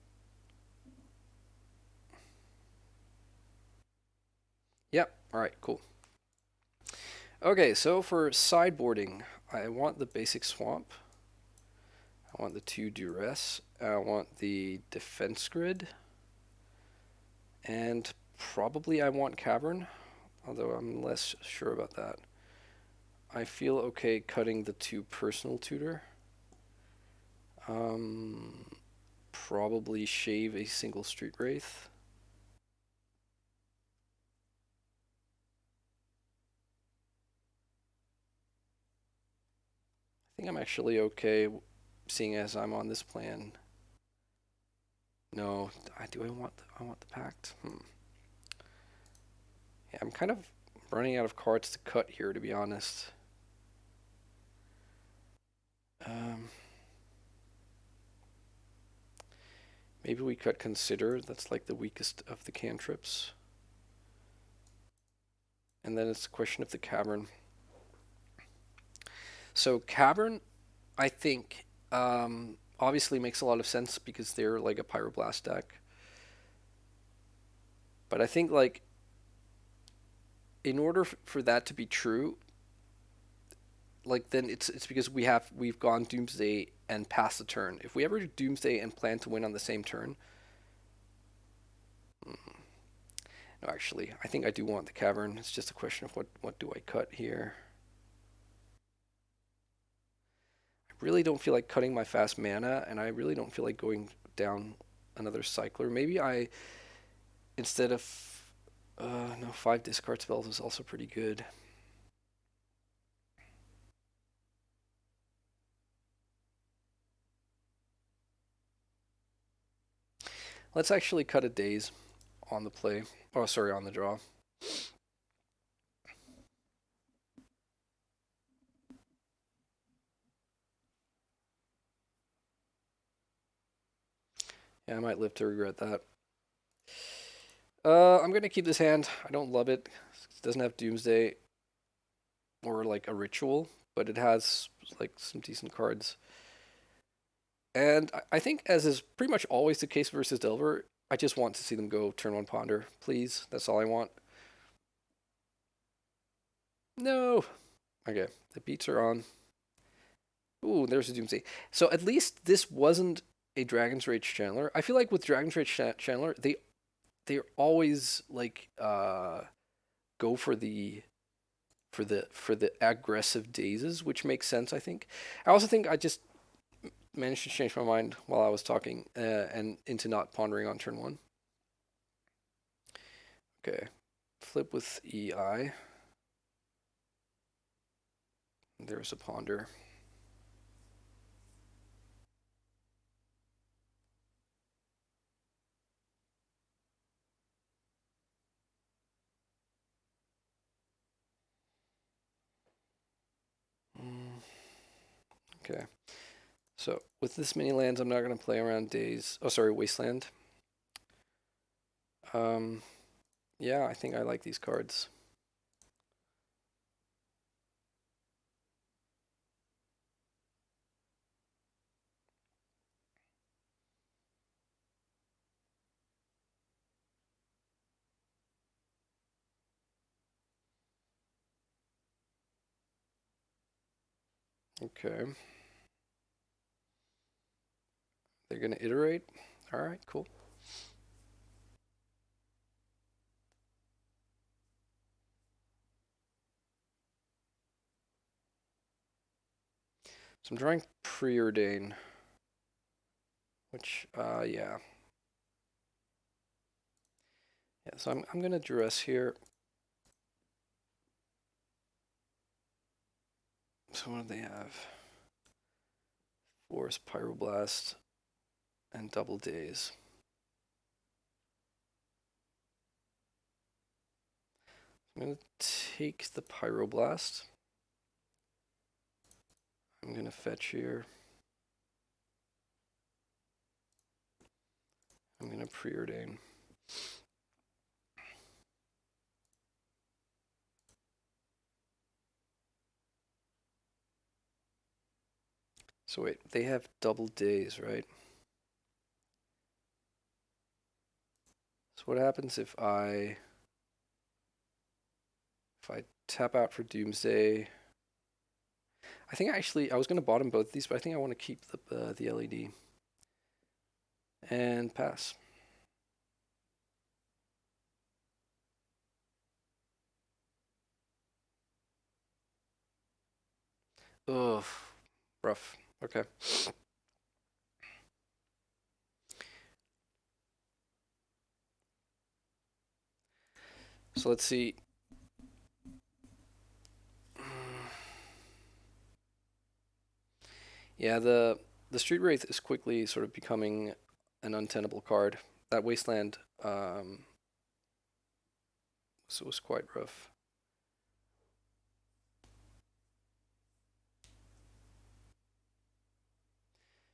Yep, all right, cool. Okay, so for sideboarding, I want the basic swamp. I want the 2 Duress. I want the defense grid. And probably I want Cavern, although I'm less sure about that. I feel okay cutting the 2 Personal Tutor. Probably shave a single Street Wraith. 。think I'm actually okay, seeing as I'm on this plan. No, I want the pact. Yeah, I'm kind of running out of cards to cut here, to be honest. Um, Maybe we cut Consider. That's like the weakest of the cantrips. And then it's a question of the Cavern. So Cavern, I think, obviously makes a lot of sense because they're like a Pyroblast deck. But I think like in order for that to be true, like then it's because we've gone Doomsday and passed the turn. If we ever do Doomsday and plan to win on the same turn, no, actually, I think I do want the Cavern. It's just a question of what do I cut here. I really don't feel like cutting my fast mana, and I really don't feel like going down another cycler. Maybe I, instead of no, 5 discard spells is also pretty good. Let's actually cut a Daze on the play. Oh, sorry, on the draw. Yeah, I might live to regret that. I'm gonna keep this hand. I don't love it. It doesn't have Doomsday or like a ritual, but it has like some decent cards. And I think, as is pretty much always the case versus Delver, I just want to see them go turn 1 Ponder. Please, that's all I want. No. Okay, the beats are on. Ooh, there's a Doomsday. So at least this wasn't a Dragon's Rage Channeler. I feel like with Dragon's Rage Channeler, they're always like go for the aggressive dazes, which makes sense. I think. I also think I just managed to change my mind while I was talking and into not pondering on turn 1. Okay, flip with EI. There's a ponder. Okay. So with this many lands, I'm not going to play around Daze. Oh, sorry, Wasteland. Yeah, I think I like these cards. Okay. They're going to iterate. All right, cool. So I'm drawing Preordain, which, yeah. Yeah, so I'm going to Duress here. So what do they have? Force, Pyroblast, and Double Daze. I'm going to take the Pyroblast. I'm going to fetch here. I'm going to Preordain. So wait, they have Double Daze, right? So what happens if I tap out for Doomsday? I think actually I was going to bottom both of these, but I think I want to keep the LED and pass. Ugh, rough. Okay. So let's see. Yeah, the Street Wraith is quickly sort of becoming an untenable card. That Wasteland so was quite rough.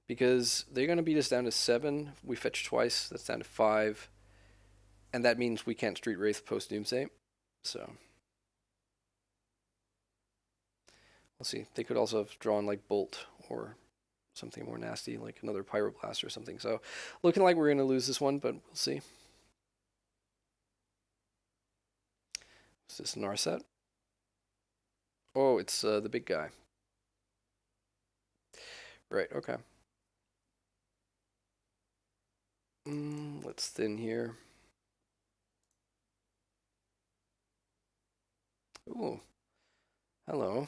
Because they're going to beat us down to 7. We fetch twice. That's down to 5. And that means we can't Street Wraith post Doomsday. So we'll see. They could also have drawn like Bolt or something more nasty, like another Pyroblast or something. So looking like we're going to lose this one, but we'll see. Is this Narset? Oh, it's the big guy. Right, okay. Let's thin here. Ooh, hello.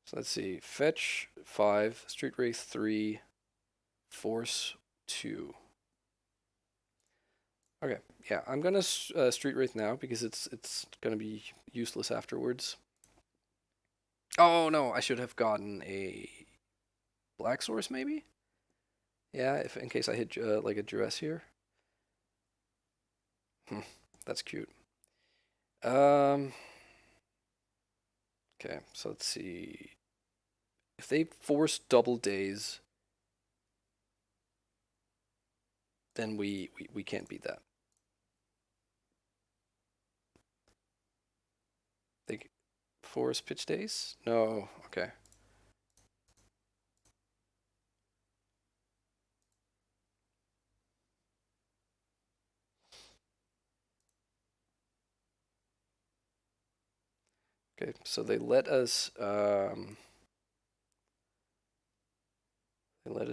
So let's see. Fetch 5, Street Wraith 3, Force 2. Okay, yeah, I'm gonna Street Wraith now because it's gonna be useless afterwards. Oh no, I should have gotten a Black Source maybe. Yeah, if in case I hit like a Duress here. That's cute. Okay, so let's see. If they force double Daze, then we can't beat that. They force pitch Daze? No. Okay. Okay, so they let us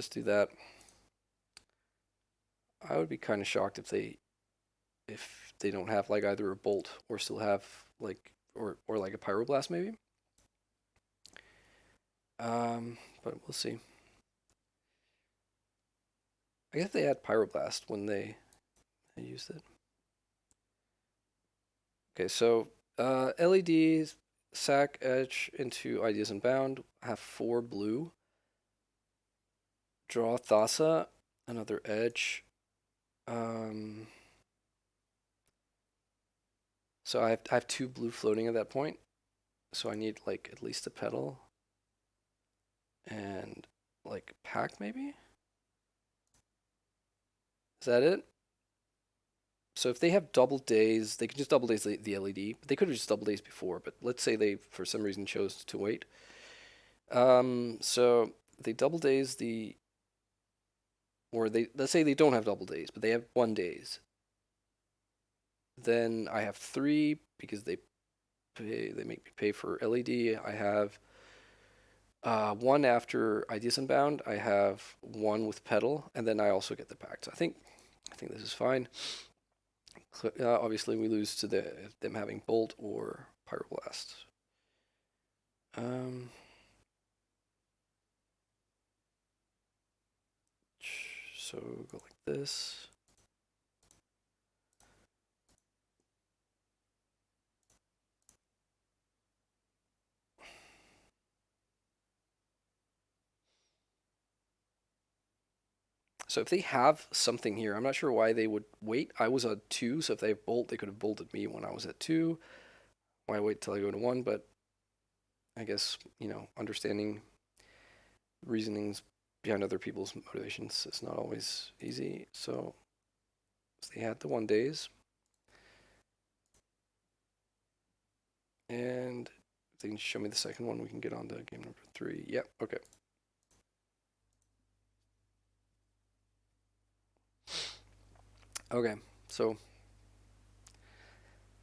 do that. I would be kind of shocked if they don't have like either a Bolt or still have like or like a Pyroblast maybe. But we'll see. I guess they had Pyroblast when they used it. Okay, so LED sack edge into Ideas Unbound. Have 4 blue. Draw Thassa, another edge. So I have 2 blue floating at that point. So I need like at least a Petal. And like Pact maybe? Is that it? So if they have double Daze, they can just double Daze the LED. They could have just double Daze before, but let's say they for some reason chose to wait. So they double Daze the, or let's say they don't have double Daze, but they have 1 Daze. Then I have 3 because they make me pay for LED. I have 1 after Ideas Unbound. I have 1 with Petal, and then I also get the Pact. So I think this is fine. Obviously, we lose to them having Bolt or Pyroblast. So go like this. So if they have something here, I'm not sure why they would wait. I was at 2, so if they have Bolt, they could have bolted me when I was at 2. Why wait till I go to 1? But I guess, understanding reasonings behind other people's motivations is not always easy. So they had the 1 Daze. And if they can show me the second one, we can get on to game number 3. Yep, okay. Okay, so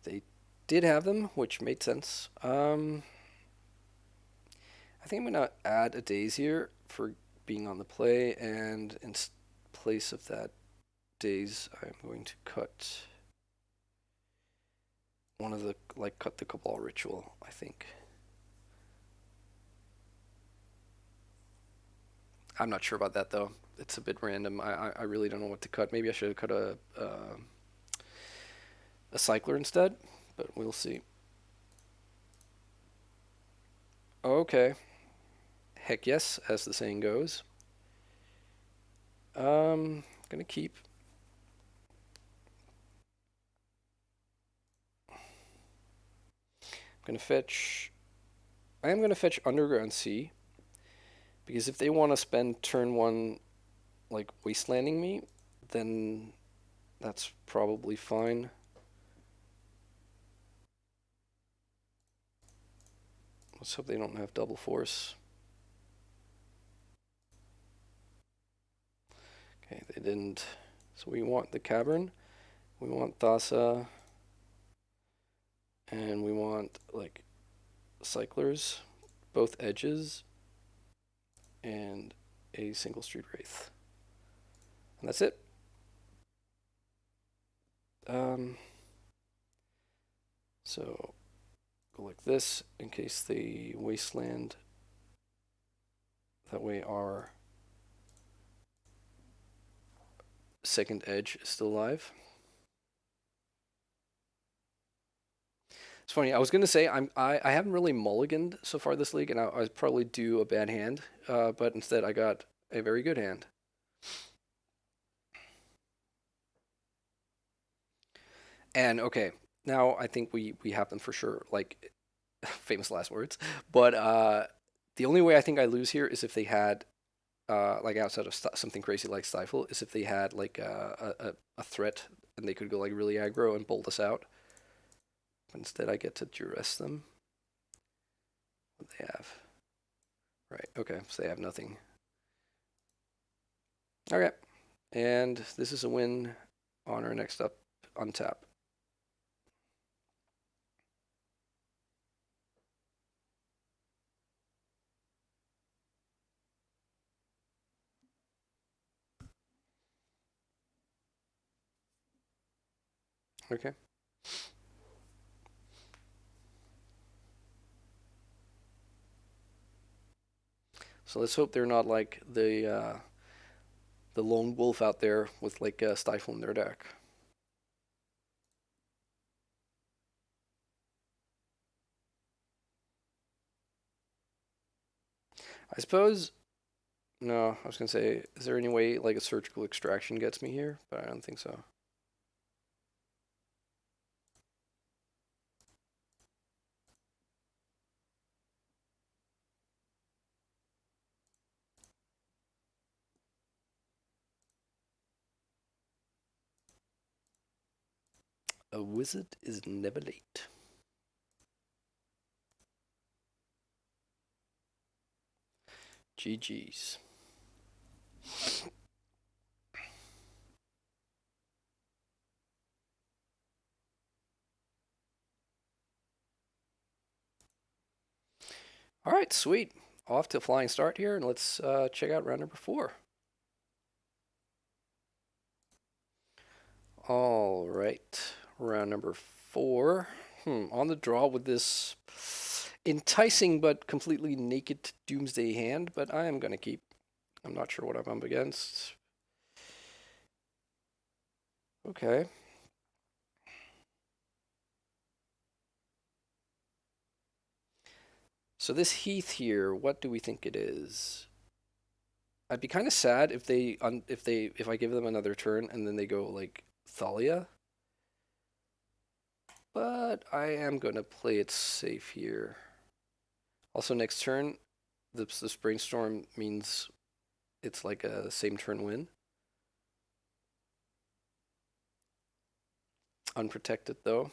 they did have them, which made sense. I think I'm going to add a Daze here for being on the play, and in place of that Daze, I'm going to cut one of the, cut the Cabal Ritual, I think. I'm not sure about that, though. It's a bit random. I really don't know what to cut. Maybe I should have cut a Cycler instead, but we'll see. Okay. Heck yes, as the saying goes. Gonna keep. Gonna fetch. I am gonna fetch Underground Sea because if they want to spend turn one like wastelanding me, then that's probably fine. Let's hope they don't have double force. Okay, they didn't. So we want the Cavern, we want Thassa, and we want like cyclers, both edges, and a single Street Wraith. And that's it. Um, so go like this in case they wasteland. That way our second edge is still alive. It's funny. I was gonna say I haven't really mulliganed so far this league, and I probably do a bad hand, but instead I got a very good hand. And okay, now I think we have them for sure. Like famous last words. But the only way I think I lose here is if they had like outside of something crazy like Stifle, is if they had like a threat and they could go like really aggro and bolt us out. But instead, I get to duress them. What do they have? Right. Okay. So they have nothing. Okay. And this is a win. Honor next up. Untap. Okay. So let's hope they're not like the lone wolf out there with like a stifle in their deck. I suppose. No, I was gonna say, is there any way like a surgical extraction gets me here? But I don't think so. A wizard is never late. GG's. All right, sweet. Off to a flying start here, and let's check out round number 4. All right, round number 4. On the draw with this enticing but completely naked Doomsday hand, but I am going to keep. I'm not sure what I'm up against. Okay. So this Heath here, what do we think it is? I'd be kind of sad if if I give them another turn and then they go like Thalia. But I am going to play it safe here. Also, next turn, this Brainstorm means it's like a same turn win. Unprotected, though.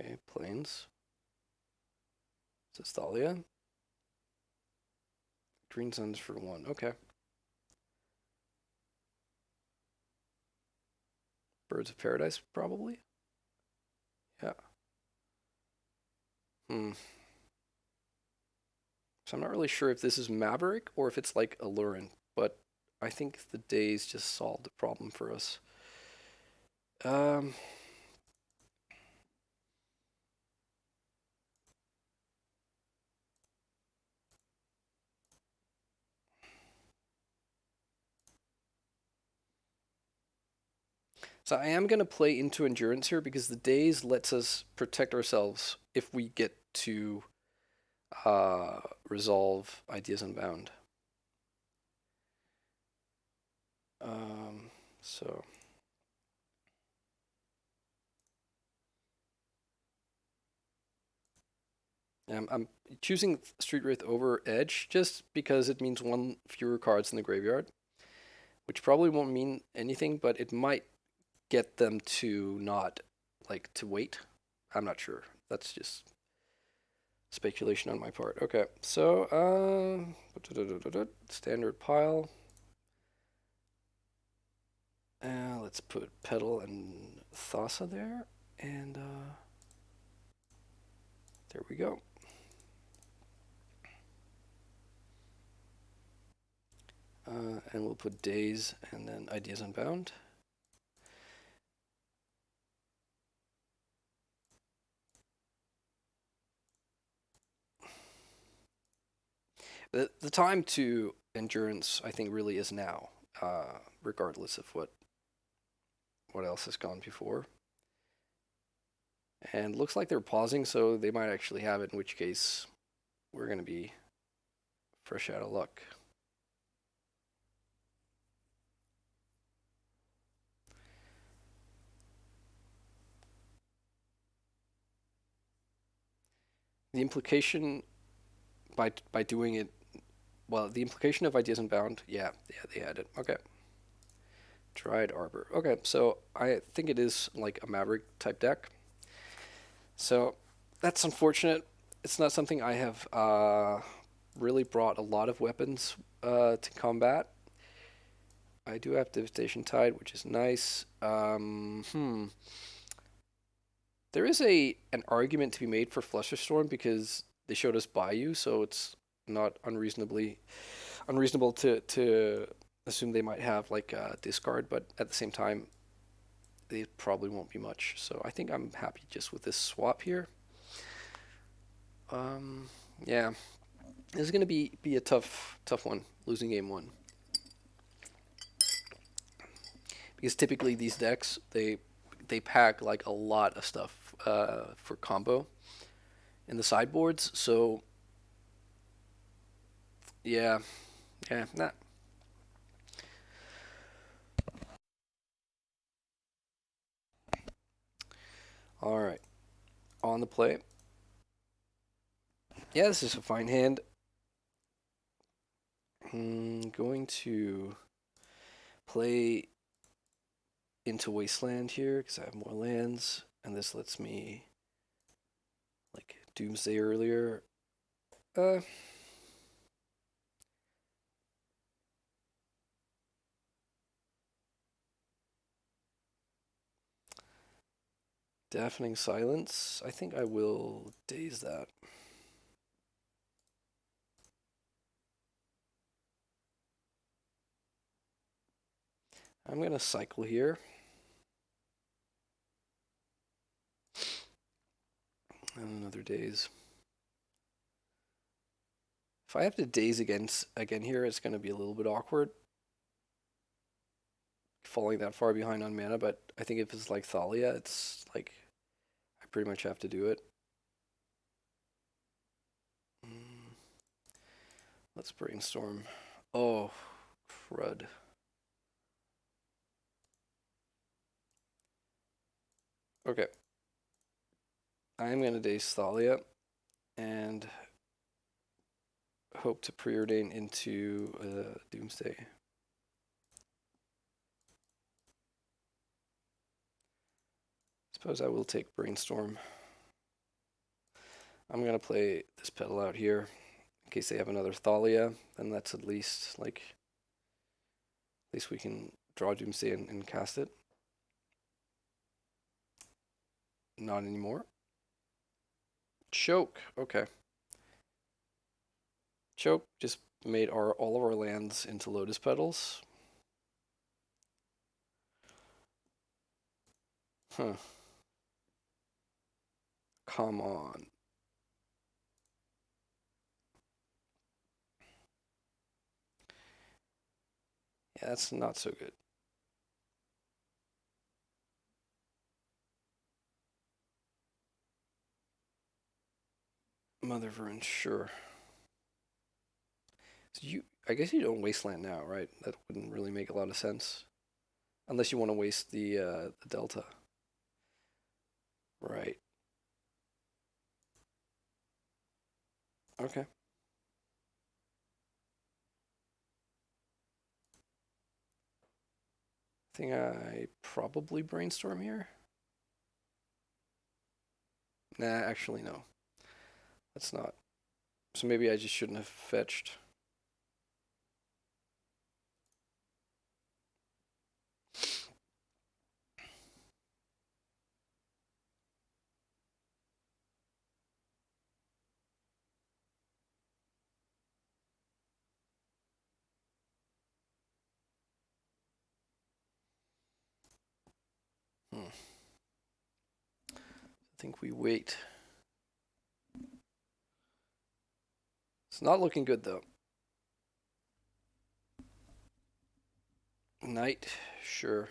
Okay, Plains. Is Thalia? Green Suns for 1. Okay. Birds of Paradise, probably? Yeah. So I'm not really sure if this is Maverick or if it's like Allurin, but I think the Daze just solved the problem for us. So I am going to play into Endurance here because the Daze lets us protect ourselves if we get to resolve Ideas Unbound. So I'm choosing Street Wraith over Edge just because it means one fewer cards in the graveyard, which probably won't mean anything, but it might get them to not like to wait. I'm not sure. That's just speculation on my part. Okay, so standard pile. Let's put Petal and Thassa there, and there we go. And we'll put Daze and then Ideas Unbound. The time to endurance, I think, really is now, regardless of what else has gone before. And looks like they're pausing, so they might actually have it, in which case we're going to be fresh out of luck. The implication by doing it, well, the implication of Ideas Unbound, yeah, they had it. Okay. Dried Arbor. Okay, so I think it is like a Maverick type deck. So that's unfortunate. It's not something I have really brought a lot of weapons to combat. I do have Devastation Tide, which is nice. There is an argument to be made for Flusterstorm because they showed us Bayou, so it's not unreasonable to assume they might have like a discard, but at the same time, they probably won't be much. So I think I'm happy just with this swap here. Yeah, this is gonna be a tough one, losing game one, because typically these decks they pack like a lot of stuff for combo in the sideboards. So yeah, nah. All right, on the play. Yeah, this is a fine hand. Going to play into Wasteland here because I have more lands, and this lets me like Doomsday earlier. Deafening Silence. I think I will Daze that. I'm gonna cycle here. And another Daze. If I have to Daze again here, it's gonna be a little bit awkward. Falling that far behind on mana, but I think if it's like Thalia, it's like I pretty much have to do it. Let's Brainstorm. Oh, crud. Okay. I'm going to Daze Thalia and hope to Preordain into Doomsday. Suppose I will take Brainstorm. I'm going to play this Petal out here in case they have another Thalia, and that's at least we can draw Doomsday and cast it. Not anymore. Choke. Okay. Choke just made all of our lands into Lotus Petals. Huh. Come on. Yeah, that's not so good. Mother Verun, sure. So I guess you don't Wasteland now, right? That wouldn't really make a lot of sense. Unless you want to waste the Delta. Right. Okay. I think I probably Brainstorm here. Nah, actually, no. That's not. So maybe I just shouldn't have fetched. I think we wait. It's not looking good, though. Knight, sure.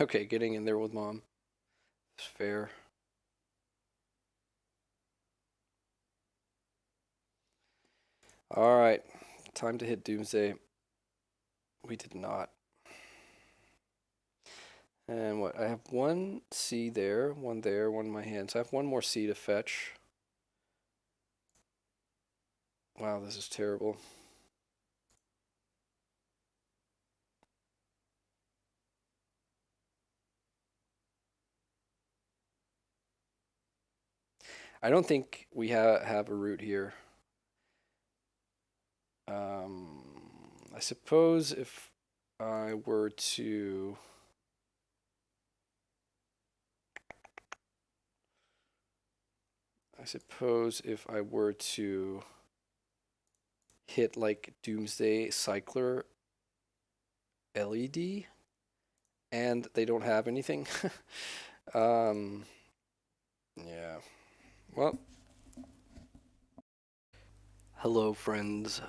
Okay, getting in there with Mom. It's fair. Alright, time to hit Doomsday. We did not. And what? I have one C there, one in my hand. So I have one more C to fetch. Wow, this is terrible. I don't think we have a route here. I suppose if I were to... I suppose if I were to hit like Doomsday Cycler LED and they don't have anything. Yeah. Well, hello friends.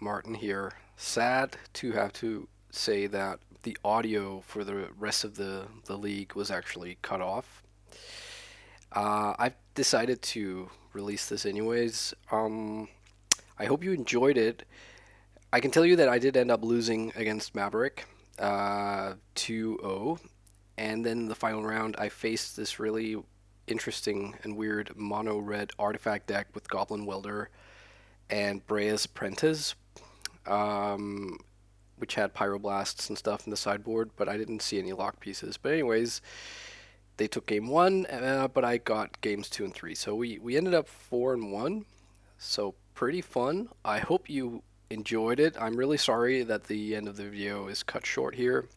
Martin here. Sad to have to say that the audio for the rest of the league was actually cut off. I've decided to release this anyways. I hope you enjoyed it. I can tell you that I did end up losing against Maverick 2-0. And then in the final round, I faced this really interesting and weird mono-red artifact deck with Goblin Welder and Brea's Apprentice, which had Pyroblasts and stuff in the sideboard, but I didn't see any lock pieces. But anyways, they took game 1, but I got games 2 and 3. So we ended up 4-1. So pretty fun. I hope you enjoyed it. I'm really sorry that the end of the video is cut short here.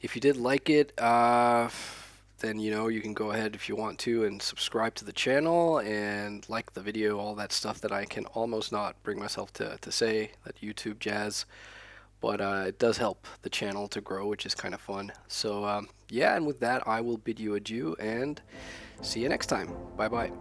If you did like it, then you can go ahead if you want to and subscribe to the channel and like the video, all that stuff that I can almost not bring myself to say, that YouTube jazz. But it does help the channel to grow, which is kind of fun. So yeah, and with that, I will bid you adieu and see you next time. Bye bye.